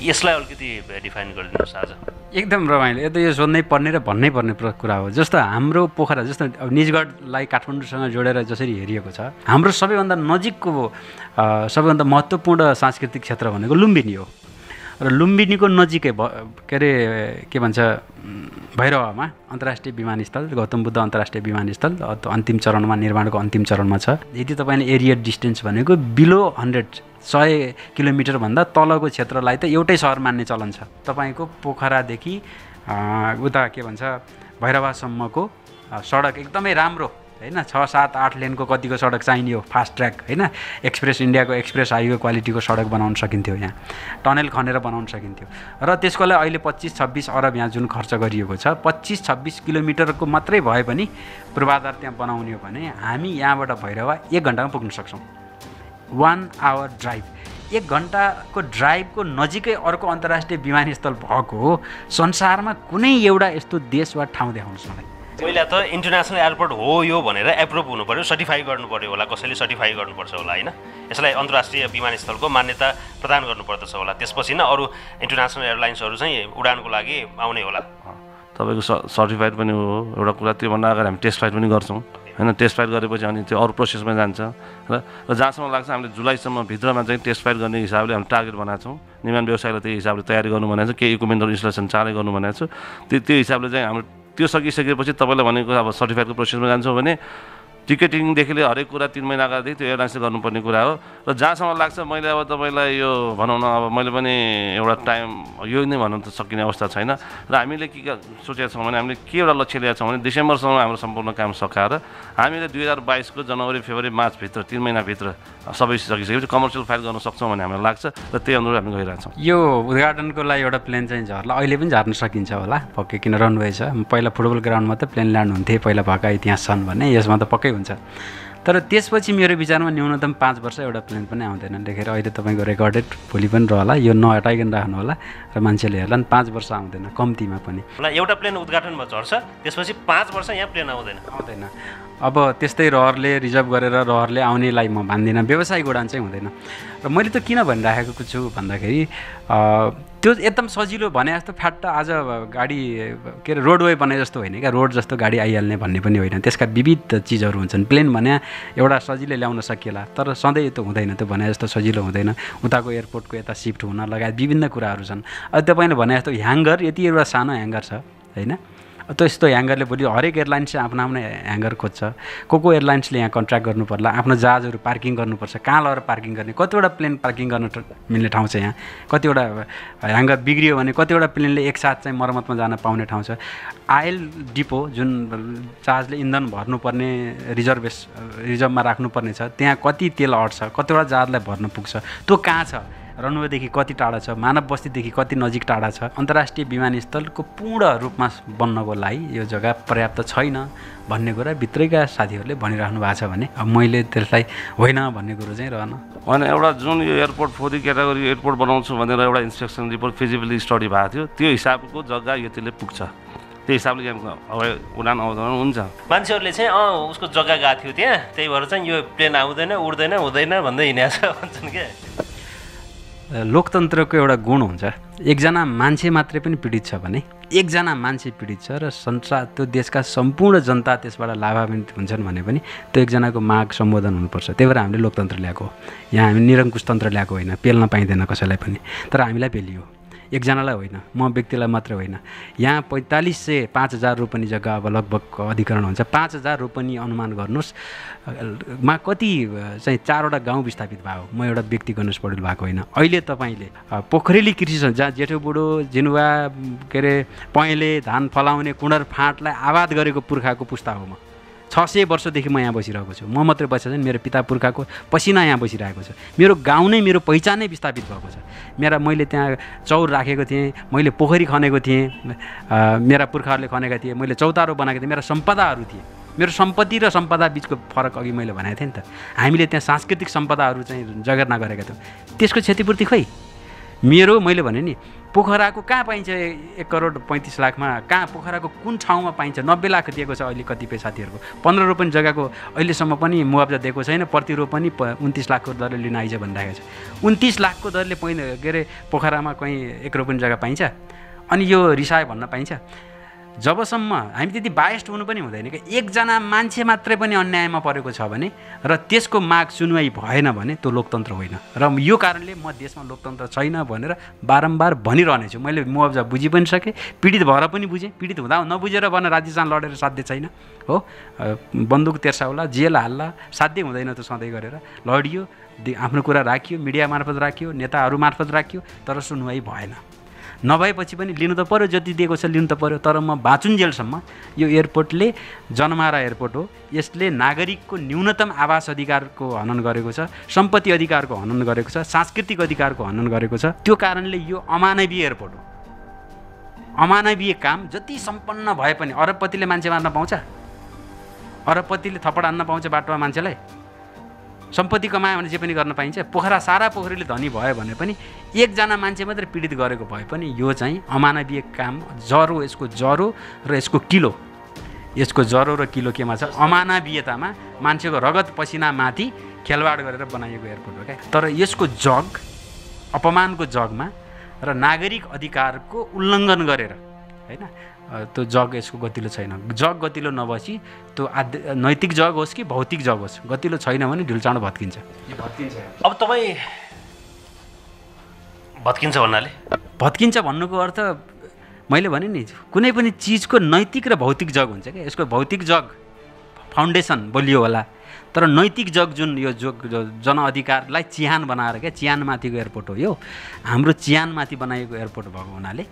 यसलाई अलिकति डिफाइन गरिदिनुहोस् आज। एकदम रमाइलो यो त यो सोध्नै पर्ने र भन्नै पर्ने कुरा हो जस्तो हाम्रो पोखरा जस्तो निजगढलाई काठमाडौँसँग जोडेर जसरी हेरिएको छ हाम्रो सबैभन्दा नजिकको सबैभन्दा महत्त्वपूर्ण सांस्कृतिक क्षेत्र भनेको लुम्बिनी हो र लुम्बिनीको नजिकै के अरे के भन्छ भैरवामा अन्तर्राष्ट्रिय विमानस्थल गौतम बुद्ध अन्तर्राष्ट्रिय विमानस्थल अन्तिम चरणमा निर्माणको अन्तिम चरणमा छ। यदि तपाईँले एरिया डिस्टेन्स भनेको बिलो 100 किलोमिटरभन्दा तलको क्षेत्रलाई त एउटै सहर मान्ने चलन छ। तपाईँको पोखरादेखि उता के भन्छ भैरवासम्मको सडक एकदमै राम्रो होइन 6-7-8 लेनको कतिको सडक चाहिने हो फास्ट ट्र्याक होइन एक्सप्रेस इन्डियाको एक्सप्रेस हाइवे क्वालिटीको सडक बनाउन सकिन्थ्यो यहाँ टनल खनेर बनाउन सकिन्थ्यो र त्यसको लागि अहिले 25-26 अरब यहाँ जुन खर्च गरिएको छ 25-26 किलोमिटरको मात्रै भए पनि पूर्वाधार त्यहाँ बनाउने हो भने हामी यहाँबाट भैरवा 1 घन्टामा पुग्न सक्छौँ 1 आवर ड्राइभ 1 घन्टाको ड्राइभको नजिकै अर्को अन्तर्राष्ट्रिय विमानस्थल भएको हो संसारमा कुनै एउटा यस्तो देश वा ठाउँ देखाउनुहोस् मलाई। पहिला त इन्टरनेसनल एयरपोर्ट हो यो भनेर एप्रुभ हुनु पर्यो सर्टिफाई गर्नु पर्यो होला कसैले सर्टिफाई गर्नुपर्छ होला होइन यसलाई अन्तर्राष्ट्रिय विमानस्थलको मान्यता प्रदान गर्नुपर्दछ होला त्यसपछि न अरू इन्टरनेसनल एयरलाइन्सहरू चाहिँ उडानको लागि आउने होला। तपाईँको सर्टिफाइड पनि हो एउटा कुरा। त्योभन्दा अगाडि हामी टेस्ट फ्लाइट पनि गर्छौँ होइन। टेस्ट फ्लाइट गरेपछि अनि त्यो अरू प्रोसेसमा जान्छ र जहाँसम्म लाग्छ हामीले जुलाईसम्म भित्रमा चाहिँ टेस्ट फ्लाइट गर्ने हिसाबले हामी टार्गेट बनाएको छौँ। निर्माण व्यवसायलाई त्यही हिसाबले तयारी गर्नु भनेको छ, केही इक्विपमेन्टहरू इन्स्टलेसन चाँडै गर्नु भनेको छु। त्यो हिसाबले चाहिँ हाम्रो त्यो सकिसकेपछि तपाईँलाई भनेको अब सर्टिफाइडको प्रोसेसमा जान्छौँ भने टिकटिङदेखि लिएर हरेक कुरा 3 महिना अगाडि त्यो एयरलाइन्सले गर्नुपर्ने कुरा हो। र जहाँसम्म लाग्छ मैले अब तपाईँलाई यो भनौँ न अब मैले पनि एउटा टाइम यो नै भन्न त सकिने अवस्था छैन र हामीले के सोचेका छौँ भने हामीले के एउटा लक्ष्य लिएका छौँ भने डिसेम्बरसम्म हाम्रो सम्पूर्ण काम सकाएर हामीले 2022 को जनवरी फेब्रुअरी मार्चभित्र 3 महिनाभित्र सबै सकिसकेपछि कमर्सियल फ्लाइट गर्न सक्छौँ भन्ने हामीलाई लाग्छ र त्यही अनुरूप हामी गइरहेछौँ। यो उद्घाटनको लागि एउटा प्लेन चाहिँ झर्ला अहिले पनि झार्न सकिन्छ होला पक्कै, किन रनवे छ। पहिला फुटबल ग्राउन्डमा त प्लेन ल्यान्ड हुन्थे पहिला भएका इतिहास छन् भने यसमा त पक्कै हुन्छ। तर त्यसपछि मेरो विचारमा न्यूनतम 5 वर्ष एउटा प्लेन पनि आउँदैन लेखेर अहिले तपाईँको रेकर्डेड भोलि पनि रहला, यो नहटाइकन राख्नु होला र मान्छेले हेर्ला नि 5 वर्ष आउँदैन कम्तीमा पनि। एउटा प्लेन उद्घाटनमा झर्छ त्यसपछि 5 वर्ष यहाँ प्लेन आउँदैन। अब त्यस्तै रहरले रिजर्भ गरेर रहरले आउनेलाई म भन्दिनँ, व्यवसायिक उडान चाहिँ हुँदैन। र मैले त किन भनिराखेको छु भन्दाखेरि त्यो एकदम सजिलो भने जस्तो फ्याट्ट आज गाडी के अरे रोडवे बने जस्तो होइन क्या, रोड जस्तो गाडी आइहाल्ने भन्ने पनि होइन। त्यसका विविध चिजहरू हुन्छन्। प्लेन भने एउटा सजिलै ल्याउन सकिएला, तर सधैँ त हुँदैन, त्यो भने जस्तो सजिलो हुँदैन। उताको एयरपोर्टको यता सिफ्ट हुन लगायत विभिन्न कुराहरू छन्। अब तपाईँले भने जस्तो ह्याङ्गर यति एउटा सानो ह्याङ्गर छ होइन, त्यस्तो ह्याङ्गरले भोलि हरेक एयरलाइन्स चाहिँ आफ्नो ह्याङ्गर खोज्छ। को एयरलाइन्सले यहाँ कन्ट्र्याक्ट गर्नु पर्ला, आफ्नो जहाजहरू पार्किङ गर्नुपर्छ, कहाँ लगेर पार्किङ गर्ने, कतिवटा प्लेन पार्किङ गर्न मिल्ने ठाउँ छ यहाँ, कतिवटा ह्याङ्गर बिग्रियो भने कतिवटा प्लेनले एकसाथ चाहिँ मर्मतमा जान पाउने ठाउँ छ। आयल डिपो जुन जहाजले इन्धन भर्नुपर्ने रिजर्भमा राख्नुपर्ने छ, त्यहाँ कति तेल अट्छ, कतिवटा जहाजलाई भर्न पुग्छ, त्यो कहाँ छ, रनवेदेखि कति टाढा छ, मानव बस्तीदेखि कति नजिक टाढा छ। अन्तर्राष्ट्रिय विमानस्थलको पूर्ण रूपमा बन्नको लागि यो जग्गा पर्याप्त छैन भन्ने कुरा भित्रैका साथीहरूले भनिराख्नु भएको छ भने अब मैले त्यसलाई होइन भन्ने कुरो चाहिँ रहन। अनि एउटा जुन यो एयरपोर्ट 4 क्याटेगोरी एयरपोर्ट बनाउँछु भनेर एउटा इन्स्पेक्सन रिपोर्ट फिजिबिलिटी स्टडी भएको थियो, त्यो हिसाबको जग्गा यतिले पुग्छ, त्यो हिसाबले यहाँ उडान आउँदैन हुन्छ। मान्छेहरूले चाहिँ उसको जग्गा गएको थियो त्यहाँ, त्यही भएर चाहिँ यो प्लेन आउँदैन उड्दैन हुँदैन भन्दै हिँडेको छ भन्छन् क्या। लोकतन्त्रको एउटा गुण हुन्छ, एकजना मान्छे मात्रै पनि पीडित छ भने एकजना मान्छे पीडित छ र संसार त्यो देशका सम्पूर्ण जनता त्यसबाट लाभान्वित हुन्छन् भने पनि त्यो एकजनाको माग सम्बोधन हुनुपर्छ। त्यही भएर हामीले लोकतन्त्र ल्याएको हो। यहाँ हामी निरङ्कुश तन्त्र ल्याएको होइन, पेल्न पाइँदैन कसैलाई पनि, तर हामीलाई पेलियो एकजनालाई होइन, म व्यक्तिलाई मात्रै होइन। यहाँ 4500-5000 रोपनी जग्गा अब लगभग अधिकरण हुन्छ। 5000 रोपनी अनुमान गर्नुहोस् मा कति चाहिँ 4वटा गाउँ विस्थापित भयो। म एउटा व्यक्ति गणेश पौडेल भएको होइन। अहिले तपाईँले पोखरेली कृषि छ जहाँ जेठो बुढो जिनुवा के अरे पहेँले धान फलाउने कुँडर फाँटलाई आबाद गरेको पुर्खाको पुस्ता हो। म 600 वर्षदेखि म यहाँ बसिरहेको छु। म मात्रै बसेको छैन, मेरो पिता पुर्खाको पसिना यहाँ बसिरहेको छ। मेरो गाउँ नै मेरो पहिचानै विस्थापित भएको छ। मैले त्यहाँ चौर राखेको थिएँ, मैले पोखरी खनेको थिएँ, मेरा पुर्खाहरूले खनेका थिए, मैले चौतारो बनाएको थिएँ, मेरा सम्पदाहरू थिए। मेरो सम्पत्ति र सम्पदा बिचको फरक अघि मैले भनेको थिएँ नि त। हामीले त्यहाँ सांस्कृतिक सम्पदाहरू चाहिँ जगेर्ना गरेका थियौँ, त्यसको क्षतिपूर्ति खोइ मेरो मैले भने नि पोखराको कहाँ पाइन्छ 1,35,00,000 कहाँ पोखराको कुन ठाउँमा पाइन्छ 90 लाख दिएको छ अहिले कतिपय साथीहरूको। 15 रोपनी जग्गाको अहिलेसम्म पनि मुआवजा दिएको छैन, प्रति रोपनी 29 लाखको दरले लिन आइज भनिरहेको छ। 29 लाखको दरले के अरे पोखरामा कहीँ 1 रोपनी जग्गा पाइन्छ? अनि यो रिसाए भन्न पाइन्छ? जबसम्म हामी त्यति बायस्ड हुनु पनि हुँदैन कि एकजना मान्छे मात्रै पनि अन्यायमा परेको छ भने र त्यसको माग सुनवाई भएन भने त्यो लोकतन्त्र होइन। र यो कारणले म देशमा लोकतन्त्र छैन भनेर बारम्बार भनिरहनेछु। मैले मुआवजा बुझि पनि सकेँ, पीडित भएर पनि बुझेँ, पीडित हुँदा नबुझेर भन राज्यसँग लडेर साध्य छैन हो। बन्दुक तेर्साउला, जेल हाल्ला, साध्य हुँदैन त सधैँ गरेर लडियो, आफ्नो कुरा राखियो, मिडिया मार्फत राखियो, नेताहरू मार्फत राखियो, तर सुनवाई भएन। नभएपछि पनि लिनु त पर्यो, जति दिएको छ लिनु त पर्यो। तर म बाँचुन्जेलसम्म यो एयरपोर्टले जनमारा एयरपोर्ट हो, यसले नागरिकको न्यूनतम आवास अधिकारको हनन गरेको छ, सम्पत्ति अधिकारको हनन गरेको छ, सांस्कृतिक अधिकारको हनन गरेको छ। त्यो कारणले यो अमानवीय एयरपोर्ट हो। अमानवीय काम जति सम्पन्न भए पनि अरबपतिले मान्छे मार्न पाउँछ? अरबपतिले थप्पड हान्न पाउँछ बाटोमा मान्छेलाई? सम्पत्ति कमायो भने जे पनि गर्न पाइन्छ? सारा पोखरीले धनी भयो भने पनि एकजना मान्छे मात्रै पीडित गरेको भए पनि यो चाहिँ अमानवीय काम। यसको जरो र यसको किलो, यसको जरो र किलो केमा छ? अमानवीयतामा, मान्छेको रगत पसिना माथि खेलवाड गरेर बनाइएको एयरपोर्ट हो क्या। तर यसको जग, अपमानको जगमा र नागरिक अधिकारको उल्लङ्घन गरेर होइन त्यो जग यसको गतिलो छैन। जग गतिलो नभएपछि त्यो नैतिक जग होस् कि भौतिक जग होस्, गतिलो छैन भने ढिलचाँडो भत्किन्छ। यो भत्किन्छ। अब तपाईँ भत्किन्छ भन्नाले भत्किन्छ भन्नुको अर्थ मैले भने नि कुनै पनि चिजको नैतिक र भौतिक जग हुन्छ क्या। यसको भौतिक जग फाउन्डेसन बलियो होला, तर नैतिक जग जुन यो जनअधिकारलाई चिहान बनाएर क्या, चिहानमाथिको एयरपोर्ट हो यो, हाम्रो चिहानमाथि बनाइएको एयरपोर्ट भएको हुनाले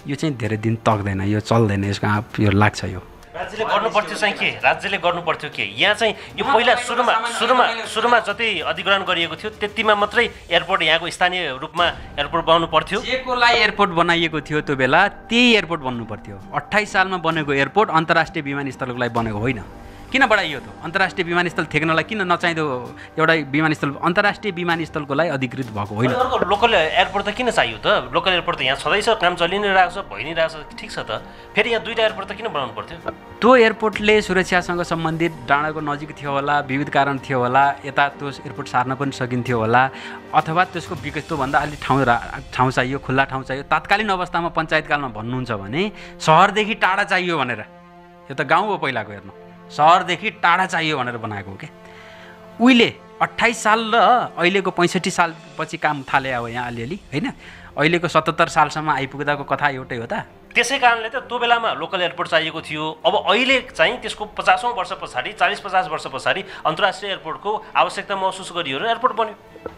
यो चाहिँ धेरै दिन तक्दैन, यो चल्दैन, यसको यो लाग्छ। यो राज्यले गर्नुपर्थ्यो चाहिँ के, राज्यले गर्नुपर्थ्यो के? यहाँ चाहिँ यो पहिला सुरुमा जति अधिग्रहण गरिएको थियो त्यतिमा मात्रै एयरपोर्ट यहाँको स्थानीय रूपमा एयरपोर्ट बनाउनु पर्थ्यो। जेको लागि एयरपोर्ट बनाइएको थियो त्यो बेला त्यही एयरपोर्ट बन्नु पर्थ्यो। 28 सालमा बनेको एयरपोर्ट अन्तर्राष्ट्रिय विमानस्थलको लागि बनेको होइन। किन बढाइयो त? अन्तर्राष्ट्रिय विमानस्थल थेक्नलाई किन नचाहिँदो एउटा विमानस्थल अन्तर्राष्ट्रिय विमानस्थलको लागि अधिकृत भएको होइन। लोकल एयरपोर्ट त किन चाहियो त? लोकल एयरपोर्ट त यहाँ छँदैछ, काम चलि नै रहेको छ, भइ नै रहेको छ, ठिक छ त। फेरि यहाँ दुईवटा एयरपोर्ट त किन बनाउनु पर्थ्यो? त्यो एयरपोर्टले सुरक्षासँग सम्बन्धित डाँडाको नजिक थियो होला, विविध कारण थियो होला, यता त्यो एयरपोर्ट सार्न पनि सकिन्थ्यो होला, अथवा त्यसको त्योभन्दा अलिक ठाउँ चाहियो, खुल्ला ठाउँ चाहियो। तात्कालीन अवस्थामा पञ्चायतकालमा भन्नुहुन्छ भने सहरदेखि टाढा चाहियो भनेर, यो त गाउँ हो पहिलाको, हेर्नु सहरदेखि टाढा चाहियो भनेर बनाएको हो क्या। उहिले 28 साल र अहिलेको 65 सालपछि काम थाले अब यहाँ अलिअलि होइन। अहिलेको 77 सालसम्म आइपुग्दाको कथा एउटै हो त। त्यसै कारणले त त्यो बेलामा लोकल एयरपोर्ट चाहिएको थियो। अब अहिले चाहिँ त्यसको 50औं वर्ष पछाडि, 40-50 वर्ष पछाडि अन्तर्राष्ट्रिय एयरपोर्टको आवश्यकता महसुस गरियो र एयरपोर्ट बन्यो।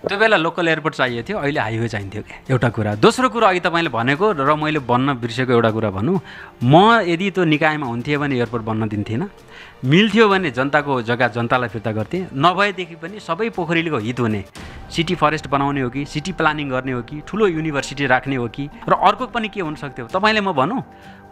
त्यो बेला लोकल एयरपोर्ट चाहिएको थियो, अहिले हाइवे चाहिन्थ्यो क्या, एउटा कुरा। दोस्रो कुरा अघि तपाईँले भनेको र मैले भन्न बिर्सेको एउटा कुरा भनौँ, म यदि त्यो निकायमा हुन्थेँ भने एयरपोर्ट बन्न दिन्थिनँ। मिल्थ्यो भने जनताको जग्गा जनतालाई फिर्ता गर्थेँ, नभएदेखि पनि सबै पोखरीको हित हुने सिटी फरेस्ट बनाउने हो कि, सिटी प्लानिङ गर्ने हो कि, ठुलो युनिभर्सिटी राख्ने हो कि, र अर्को पनि के हुनसक्थ्यो तपाईँले म भनौँ,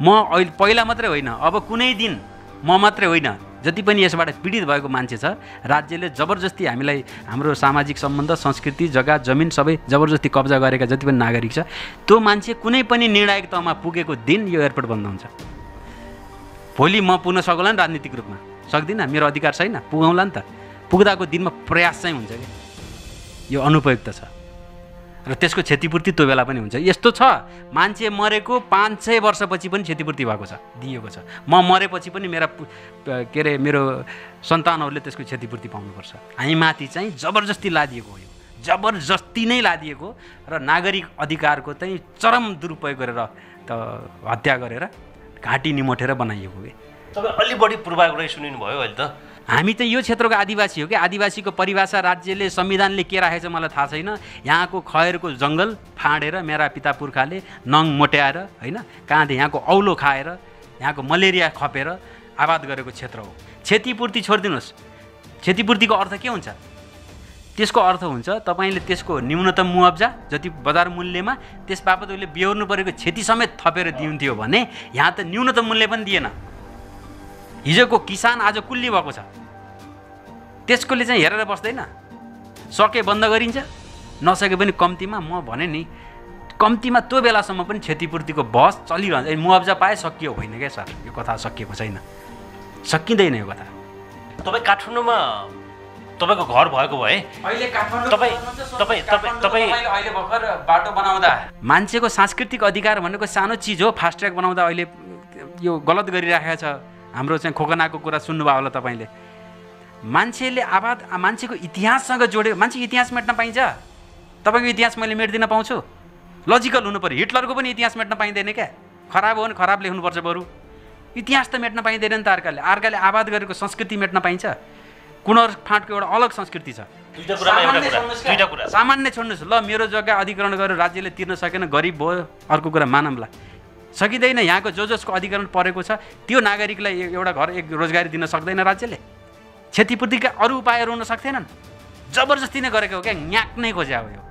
म अहिले पहिला मात्रै होइन, अब कुनै दिन म मात्रै होइन, जति पनि यसबाट पीडित भएको मान्छे छ, राज्यले जबरजस्ती हामीलाई हाम्रो सामाजिक सम्बन्ध, संस्कृति, जग्गा जमिन सबै जबरजस्ती कब्जा गरेका जति पनि नागरिक छ, त्यो मान्छे कुनै पनि निर्णायक तहमा पुगेको दिन यो एयरपोर्ट बन्द हुन्छ। भोलि म पुग्न सकौँला नि राजनीतिक रूपमा, सक्दिनँ, मेरो अधिकार छैन, पुगौँला नि त। पुग्दाको दिनमा प्रयास चाहिँ हुन्छ क्या, यो अनुपयुक्त छ र त्यसको क्षतिपूर्ति त्यो बेला पनि हुन्छ। यस्तो छ, मान्छे मरेको 500 वर्षपछि पनि क्षतिपूर्ति भएको छ, दिएको छ। म मरेपछि पनि मेरो सन्तानहरूले त्यसको क्षतिपूर्ति पाउनुपर्छ। हामीमाथि चाहिँ जबरजस्ती लादिएको हो, यो जबरजस्ती नै लादिएको र नागरिक अधिकारको चाहिँ चरम दुरुपयोग गरेर त हत्या गरेर घाँटी निमोठेर बनाइएको के। तपाईँ अलि बढी पूर्वाग्रही सुनिनु भयो अहिले त। हामी त यो क्षेत्रको आदिवासी हो कि, आदिवासीको परिभाषा राज्यले संविधानले के राखेको छ मलाई थाहा छैन। यहाँको खयरको जङ्गल फाँडेर मेरा पिता पुर्खाले नङ मोट्याएर होइन, कहाँदेखि यहाँको औलो खाएर, यहाँको मलेरिया खपेर आबाद गरेको क्षेत्र हो। क्षतिपूर्ति छोडिदिनुहोस्, क्षतिपूर्तिको अर्थ के हुन्छ? त्यसको अर्थ हुन्छ तपाईँले त्यसको न्यूनतम मुआब्जा जति बजार मूल्यमा त्यस बापत उसले बिहोर्नु परेको क्षति समेत थपेर दिन्थ्यो भने यहाँ त न्यूनतम मूल्य पनि दिएन। हिजोको किसान आज कुल्ली भएको छ, त्यसकोले चाहिँ हेरेर बस्दैन। सके बन्द गरिन्छ, नसके पनि कम्तीमा म भने नि कम्तीमा त्यो बेलासम्म पनि क्षतिपूर्तिको बहस चलिरहन्छ। मुआब्जा पाए सकियो होइन क्या सर, यो कथा सकिएको छैन, सकिँदैन यो कथा। तपाईँ काठमाडौँमा तपाईँको घर भएको भए अहिले अहिले भर्खर बाटो बनाउँदा मान्छेको सांस्कृतिक अधिकार भनेको सानो चिज हो। फास्ट ट्र्याक बनाउँदा अहिले यो गलत गरिराखेको छ। हाम्रो चाहिँ खोकनाको कुरा सुन्नुभयो होला तपाईँले। मान्छेले मान्छेको इतिहाससँग जोड्यो, मान्छे इतिहास मेट्न पाइन्छ? तपाईँको इतिहास मैले मेट्दिन पाउँछु? लजिकल हुनु पऱ्यो। हिटलरको पनि इतिहास मेट्न पाइँदैन क्या, खराब हो भने खराब लेख्नुपर्छ बरु। इतिहास त मेट्न पाइँदैन नि त। अर्काले आबाद गरेको संस्कृति मेट्न पाइन्छ? कुणर फाँटको एउटा अलग संस्कृति छ। सामान्य छोड्नुहोस् ल, मेरो जग्गा अधिग्रहण गरेर राज्यले तिर्न सकेन, गरिब भयो, अर्को कुरा मानौँला, सकिँदैन। यहाँको जसको अधिग्रहण परेको छ त्यो नागरिकलाई एउटा घर एक रोजगारी दिन सक्दैन राज्यले? क्षतिपूर्तिका अरू उपायहरू हुन सक्दैनन्? जबरजस्ती नै गरेको हो क्या, न्याक नै खोज्या हो यो।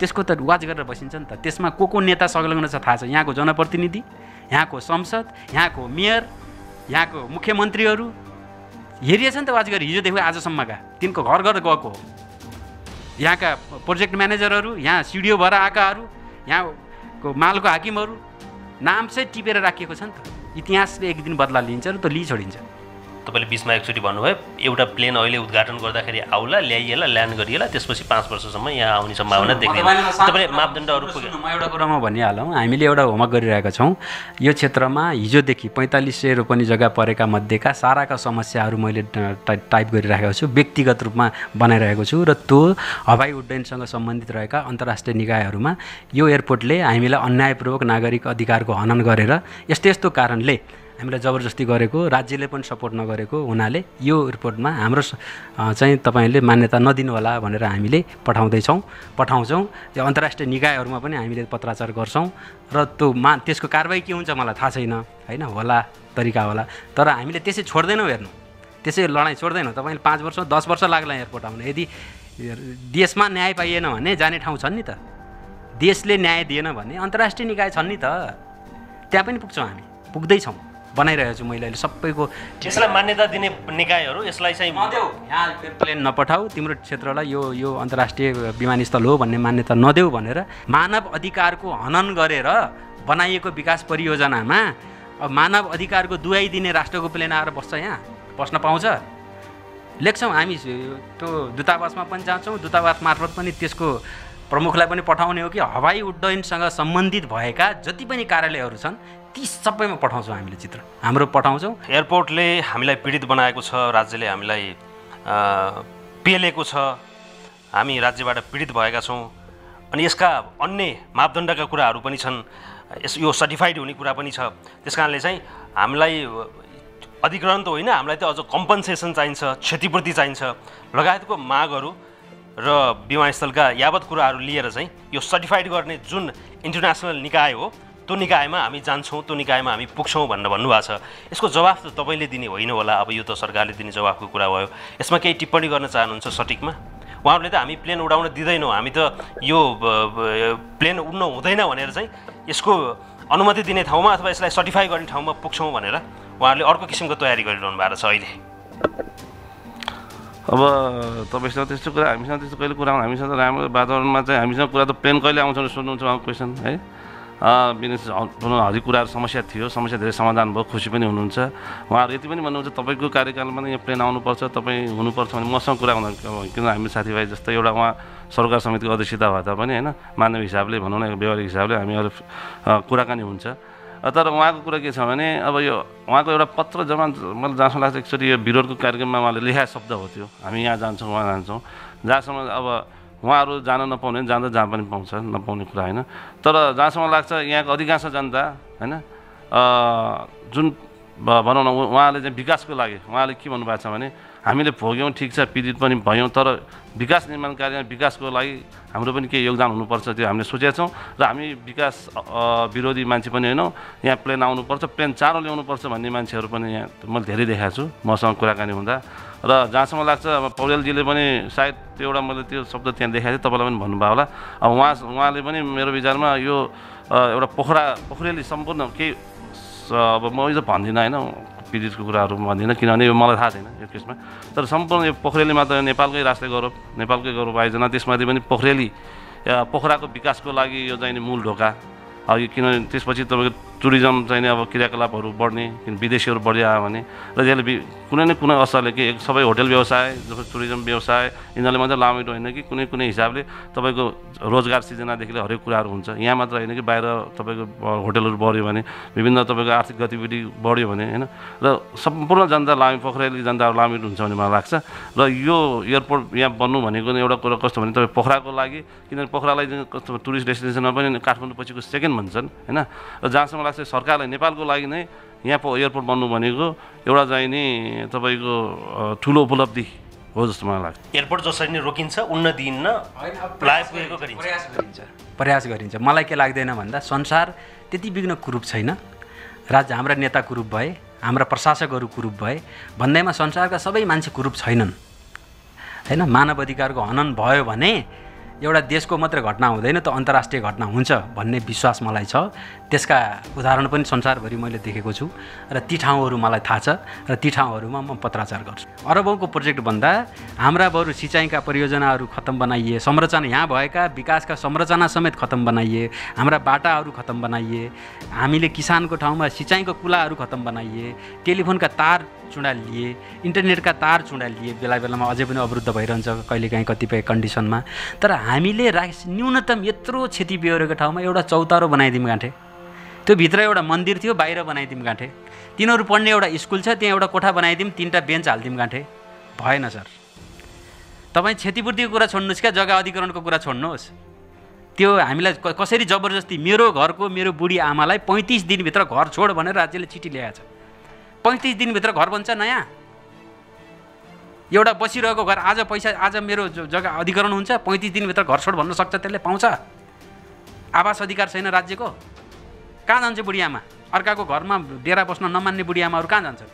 त्यसको त वाच गरेर बसिन्छ नि त। त्यसमा को नेता संलग्न छ थाहा छ? यहाँको जनप्रतिनिधि, यहाँको संसद, यहाँको मेयर, यहाँको मुख्यमन्त्रीहरू हेरिएछ नि त वाच गरी हिजोदेखि आजसम्मका। तिनको घर घर गएको हो। यहाँका प्रोजेक्ट म्यानेजरहरू, यहाँ सिडिओ भएर आएकाहरू, यहाँको मालको हाकिमहरू नाम चाहिँ टिपेर राखिएको छ नि त। इतिहासले एक दिन बदला लिन्छ र त्यो लिइ छोडिन्छ। तपाईँले बिचमा एकचोटि भन्नुभयो एउटा प्लेन अहिले उद्घाटन गर्दाखेरि आउला ल्याइएला ल्यान्ड गरिएला त्यसपछि 5 वर्षसम्म यहाँ आउने सम्भावना देख्दैन तपाईँले मापदण्डहरू म एउटा कुरामा भनिहालौँ हामीले एउटा होमवर्क गरिरहेका छौँ यो क्षेत्रमा हिजोदेखि 4500 रोपनी जग्गा परेका मध्येका साराका समस्याहरू मैले टाइप गरिराखेको छु व्यक्तिगत रूपमा बनाइरहेको छु र त्यो हवाई उड्डयनसँग सम्बन्धित रहेका अन्तर्राष्ट्रिय निकायहरूमा यो एयरपोर्टले हामीलाई अन्यायपूर्वक नागरिक अधिकारको हनन गरेर यस्तो यस्तो कारणले हामीलाई जबरजस्ती गरेको राज्यले पनि सपोर्ट नगरेको हुनाले यो एयरपोर्टमा हाम्रो चाहिँ तपाईँले मान्यता नदिनु होला भनेर हामीले पठाउँछौँ त्यो अन्तर्राष्ट्रिय निकायहरूमा पनि हामीले पत्राचार गर्छौँ र त्यो त्यसको कारबाही के हुन्छ मलाई थाहा छैन होइन होला तरिका होला तर हामीले त्यसै छोड्दैनौँ हेर्नु त्यसै लडाइँ छोड्दैनौँ तपाईँले 5 वर्ष 10 वर्ष लाग्ला एयरपोर्ट आउनु यदि देशमा न्याय पाइएन भने जाने ठाउँ छन् नि त देशले न्याय दिएन भने अन्तर्राष्ट्रिय निकाय छन् नि त त्यहाँ पनि पुग्छौँ हामी पुग्दैछौँ बनाइरहेको छु मैले अहिले सबैको यसलाई मान्यता दिने निकायहरू यसलाई चाहिँ नदेऊ यहाँ प्लेन नपठाऊ तिम्रो क्षेत्रलाई यो अन्तर्राष्ट्रिय विमानस्थल हो भन्ने मान्यता नदेऊ भनेर मानव अधिकारको हनन गरेर बनाइएको विकास परियोजनामा अब मानव अधिकारको दुहाई दिने राष्ट्रको प्लेन आएर बस्छ यहाँ बस्न पाउँछ लेख्छौँ हामी त्यो दूतावासमा पनि जान्छौँ दूतावास मार्फत पनि त्यसको प्रमुखलाई पनि पठाउने हो कि हवाई उड्डयनसँग सम्बन्धित भएका जति पनि कार्यालयहरू छन् ती सबैमा पठाउँछौँ हामीले चित्र हाम्रो पठाउँछौँ एयरपोर्टले हामीलाई पीडित बनाएको छ राज्यले हामीलाई पेलेको छ हामी राज्यबाट पीडित भएका छौँ अनि यसका अन्य मापदण्डका कुराहरू पनि छन् यो सर्टिफाइड हुने कुरा पनि छ त्यस कारणले चाहिँ हामीलाई अधिग्रहण त होइन हामीलाई त अझ कम्पन्सेसन चाहिन्छ क्षतिपूर्ति चाहिन्छ लगायतको मागहरू र विमानस्थलका यावत कुराहरू लिएर चाहिँ यो सर्टिफाइड गर्ने जुन इन्टरनेसनल निकाय हो त्यो निकायमा हामी जान्छौँ त्यो निकायमा हामी पुग्छौँ भनेर भन्नुभएको छ यसको जवाफ त तपाईँले दिने होइन होला अब यो त सरकारले दिने जवाफको कुरा भयो यसमा केही टिप्पणी गर्न चाहनुहुन्छ सटिकमा उहाँहरूले त हामी प्लेन उडाउन दिँदैनौँ हामी त यो प्लेन उड्न हुँदैन भनेर चाहिँ यसको अनुमति दिने ठाउँमा अथवा यसलाई सर्टिफाई गर्ने ठाउँमा पुग्छौँ भनेर उहाँहरूले अर्को किसिमको तयारी गरिरहनु भएको छ अहिले अब तपाईँसँग त्यस्तो कुरा हामीसँग त्यस्तो कहिले कुरा हामीसँग राम्रो वातावरणमा चाहिँ हामीसँग कुरा त प्लेन कहिले आउँछ भने सोध्नुहुन्छ उहाँको क्वेसन है हरेक कुराहरू समस्या थियो समस्या धेरै समाधान भयो खुसी पनि हुनुहुन्छ उहाँहरू यति पनि भन्नुहुन्छ तपाईँको कार्यकालमा यहाँ प्लेन आउनुपर्छ तपाईँ हुनुपर्छ भने मसँग कुरा हुँदैन किन हामी साथीभाइ जस्तै एउटा उहाँ सरकार समितिको अध्यक्षता भए तापनि होइन मानव हिसाबले भनौँ न व्यवहारिक हिसाबले हामीहरू कुराकानी हुन्छ तर उहाँको कुरा के छ भने अब यो उहाँको एउटा पत्र जमा मलाई जहाँसम्म लाग्छ एकचोटि यो विरोधको कार्यक्रममा उहाँले लेखाएको शब्द हो त्यो हामी यहाँ जान्छौँ उहाँ जान्छौँ जहाँसम्म अब उहाँहरू जान नपाउने जाँदा जहाँ पनि पाउँछ नपाउने कुरा होइन तर जहाँसम्म लाग्छ यहाँको अधिकांश जनता होइन जुन भनौँ न उहाँले चाहिँ विकासको लागि उहाँले के भन्नुभएको छ भने हामीले भोग्यौँ ठिक छ पीडित पनि भयौँ तर विकास निर्माण कार्यमा विकासको लागि हाम्रो पनि केही योगदान हुनुपर्छ त्यो हामीले सोचेका छौँ र हामी विकास विरोधी मान्छे पनि होइनौँ यहाँ प्लेन आउनुपर्छ प्लेन चाँडो ल्याउनुपर्छ भन्ने मान्छेहरू पनि यहाँ मैले धेरै देखाएको छु मसँग कुराकानी हुँदा र जहाँसम्म लाग्छ अब पौडेलजीले पनि सायद त्यो एउटा मैले त्यो शब्द त्यहाँ देखाएको थिएँ तपाईँलाई पनि भन्नुभयो होला अब उहाँले पनि मेरो विचारमा यो एउटा पोखरेली सम्पूर्ण केही अब म यो भन्दिनँ होइन पीडितको कुराहरू भन्दिनँ किनभने यो मलाई थाहा छैन यो केसमा तर सम्पूर्ण यो पोखरेलीमा त नेपालकै राष्ट्रिय गौरव नेपालकै गौरव आयोजना त्यसमाथि पनि पोखराको विकासको लागि यो चाहिँ मूल ढोका किनभने त्यसपछि तपाईँको टुरिज्म चाहिने अब क्रियाकलापहरू बढ्ने किन विदेशीहरू बढी आयो भने र यसले कुनै न कुनै असरले के सबै होटल व्यवसाय जस्तो टुरिज्म व्यवसाय यिनीहरूले मात्रै लामिटो होइन कि कुनै कुनै हिसाबले तपाईँको रोजगार सृजनादेखि लिएर हरेक कुराहरू हुन्छ यहाँ मात्र होइन कि बाहिर तपाईँको होटलहरू बढ्यो भने विभिन्न तपाईँको आर्थिक गतिविधि बढ्यो भने होइन र सम्पूर्ण जनता पोखरेली जनताहरू लामिट हुन्छ भन्ने मलाई लाग्छ र यो एयरपोर्ट यहाँ बन्नु भनेको एउटा कुरा कस्तो भने तपाईँ पोखराको लागि किनभने पोखरालाई कस्तो टुरिस्ट डेस्टिनेसनमा पनि काठमाडौँ पछिको सेकेन्ड भन्छन् होइन र जहाँसम्म लाग्छ सरकारले नेपालको लागि नै यहाँ एयरपोर्ट बन्नु भनेको एउटा चाहिँ नि तपाईँको ठुलो उपलब्धि हो जस्तो मलाई लाग्छ एयरपोर्ट जसरी नै रोकिन्छ उन्न दिन्न प्रयास गरिन्छ मलाई के लाग्दैन भन्दा संसार त्यति बिघ्न कुरूप छैन हाम्रा नेता कुरूप भए हाम्रा प्रशासकहरू कुरूप भए भन्दैमा संसारका सबै मान्छे कुरूप छैनन् हैन मानव अधिकारको हनन भयो भने एउटा देशको मात्र घटना हुँदैन त अन्तर्राष्ट्रिय घटना हुन्छ भन्ने विश्वास मलाई छ त्यसका उदाहरण पनि संसारभरि मैले देखेको छु र ती ठाउँहरू मलाई थाहा छ र ती ठाउँहरूमा म पत्राचार गर्छु अरबौँको प्रोजेक्ट भन्दा हाम्रा बरु सिँचाइका परियोजनाहरू खत्तम बनाइए संरचना यहाँ भएका विकासका संरचना समेत खत्तम बनाइए हाम्रा बाटाहरू खत्तम बनाइए हामीले किसानको ठाउँमा सिँचाइको कुलाहरू खत्तम बनाइए टेलिफोनका तार चुडालिए, इन्टरनेटका तार चुडालिए, बेला बेलामा अझै पनि अवरुद्ध भइरहन्छ कहिलेकाहीँ कतिपय कन्डिसनमा। तर हामीले न्यूनतम यत्रो क्षति बेहोरेको ठाउँमा एउटा चौतारो बनाइदिउँ गाँठे, त्यो भित्र एउटा मन्दिर थियो बाहिर बनाइदिउँ गाँठे, तिनीहरू पढ्ने एउटा स्कुल छ त्यहाँ एउटा कोठा बनाइदिउँ, 3टा बेन्च हालिदिउँ गाँठे, भएन सर। तपाईँ क्षतिपूर्तिको कुरा छोड्नुहोस् क्या, जग्गा अधिग्रहणको कुरा छोड्नुहोस्। त्यो हामीलाई कसरी जबरजस्ती, मेरो घरको मेरो बुढी आमालाई 35 दिनभित्र घर छोड भनेर राज्यले चिठी ल्याएको छ। 35 दिनभित्र घर बन्छ नयाँ। एउटा बसिरहेको घर आज मेरो जग्गा अधिग्रहण हुन्छ, 35 दिनभित्र घर छोड भन्न सक्छ, त्यसले पाउँछ? आवास अधिकार छैन राज्यको? कहाँ जान्छ बुढी आमा? अर्काको घरमा डेरा बस्न नमान्ने बुढी आमाहरू कहाँ जान्छन्?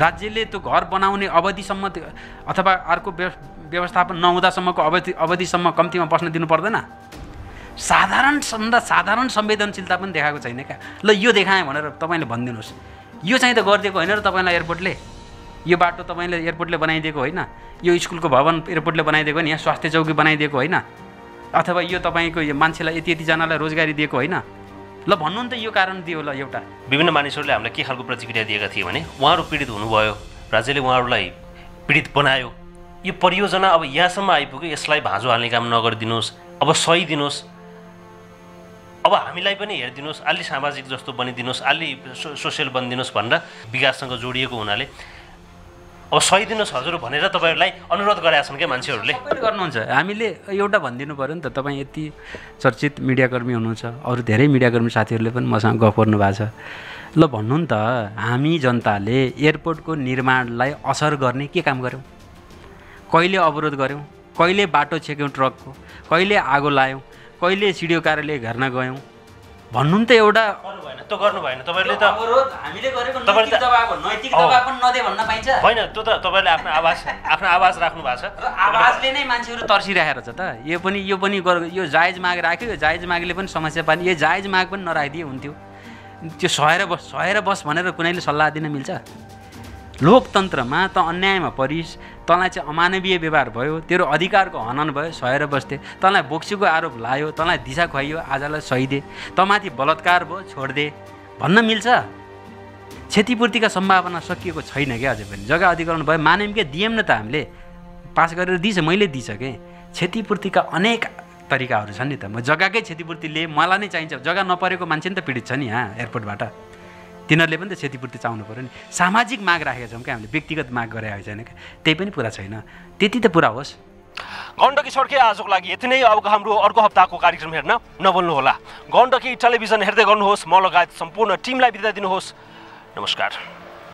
राज्यले त्यो घर बनाउने अवधिसम्म अथवा अर्को व्यवस्थापन नहुँदासम्मको अवधिसम्म कम्तीमा बस्न दिनु पर्दैन? साधारणभन्दा साधारण संवेदनशीलता पनि देखाएको छैन क्या। ल यो देखाएँ भनेर तपाईँले भनिदिनुहोस्, यो चाहिँ त गरिदिएको होइन र तपाईँलाई एयरपोर्टले, यो बाटो तपाईँले एयरपोर्टले बनाइदिएको होइन, यो स्कुलको भवन एयरपोर्टले बनाइदिएको होइन, यहाँ स्वास्थ्य चौकी बनाइदिएको होइन, अथवा यो तपाईँको यो मान्छेलाई यतिजनालाई रोजगारी दिएको होइन। ल भन्नु नि त यो कारण दियो। ल एउटा विभिन्न मानिसहरूले हामीलाई के खालको प्रतिक्रिया दिएका थिए भने उहाँहरू पीडित हुनुभयो, राज्यले उहाँहरूलाई पीडित बनायो, यो परियोजना अब यहाँसम्म आइपुग्यो, यसलाई भाँजो हाल्ने काम नगरिदिनुहोस्, अब सही दिनुहोस्, अब हामीलाई पनि हेरिदिनुहोस्, अलि सामाजिक जस्तो बनिदिनुहोस्, अलि सोसियल बनिदिनुहोस् भनेर विकाससँग जोडिएको हुनाले अब सही दिनुहोस् हजुर भनेर तपाईँहरूलाई अनुरोध गरेका छन् क्या मान्छेहरूले। सबैले गर्नुहुन्छ। हामीले एउटा भनिदिनु पऱ्यो नि त, तपाईँ यति चर्चित मिडियाकर्मी हुनुहुन्छ, अरू धेरै मिडियाकर्मी साथीहरूले पनि मसँग गफ गर्नु भएको छ। ल भन्नु नि त, हामी जनताले एयरपोर्टको निर्माणलाई असर गर्ने के काम गऱ्यौँ? कहिले अवरोध गऱ्यौँ? कहिले बाटो छेक्यौँ ट्रकको? कहिले आगो लायौँ? कहिले सिडिओ कार्यालय घेर्न गयौँ? भन्नु नि त एउटा। त्यो गर्नु भएन तपाईँहरूले त। अवरोध हामीले गरेको नैतिक दबाब हो, नैतिक दबाब पनि नदे भन्न पाइन्छ? होइन, त्यो त तपाईँहरूले आफ्नो आवाज राख्नु भएको छ। र आवाजले नै मान्छेहरू तर्सिरहेको छ त। यो पनि यो जायज माग राख्यो, यो जायज मागले पनि समस्या पार्ने, यो जायज माग पनि नराखिदिए हुन्थ्यो। त्यो सहेर बस भनेर कुनैले सल्लाह दिन मिल्छ? लोकतन्त्रमा त अन्यायमा परिस्, तँलाई चाहिँ अमानवीय व्यवहार भयो, तेरो अधिकारको हनन भयो, सहेर बस्थे, तँलाई बोक्सीको आरोप लायो, तँलाई दिशा खुवाइयो, आजलाई सहिदे, तँमाथि बलात्कार भयो, छोडिदे भन्न मिल्छ? क्षतिपूर्तिका सम्भावना सकिएको छैन क्या अझै पनि। जग्गा अधिग्रहण भयो, मान्यौँ क्या, दियौँ न त, हामीले पास गरेर दिइछ, मैले दिइसकेँ। क्षतिपूर्तिका अनेक तरिकाहरू छन् नि त। म जग्गाकै क्षतिपूर्ति लिएँ, मलाई नै चाहिन्छ। जग्गा नपरेको मान्छे नि त पीडित छ नि यहाँ एयरपोर्टबाट, तिनीहरूले पनि त क्षतिपूर्ति चाहनु पऱ्यो नि। सामाजिक माग राखेका छौँ क्या हामीले, व्यक्तिगत माग गरेको छैन क्या, त्यही पनि पुरा छैन। त्यति त पुरा होस्। गण्डकी सड्के आजको लागि यति नै। अब हाम्रो अर्को हप्ताको कार्यक्रम हेर्न नभुल्नुहोला। गण्डकी टेलिभिजन हेर्दै गर्नुहोस्। म लगायत सम्पूर्ण टिमलाई बिदा दिनुहोस्। नमस्कार।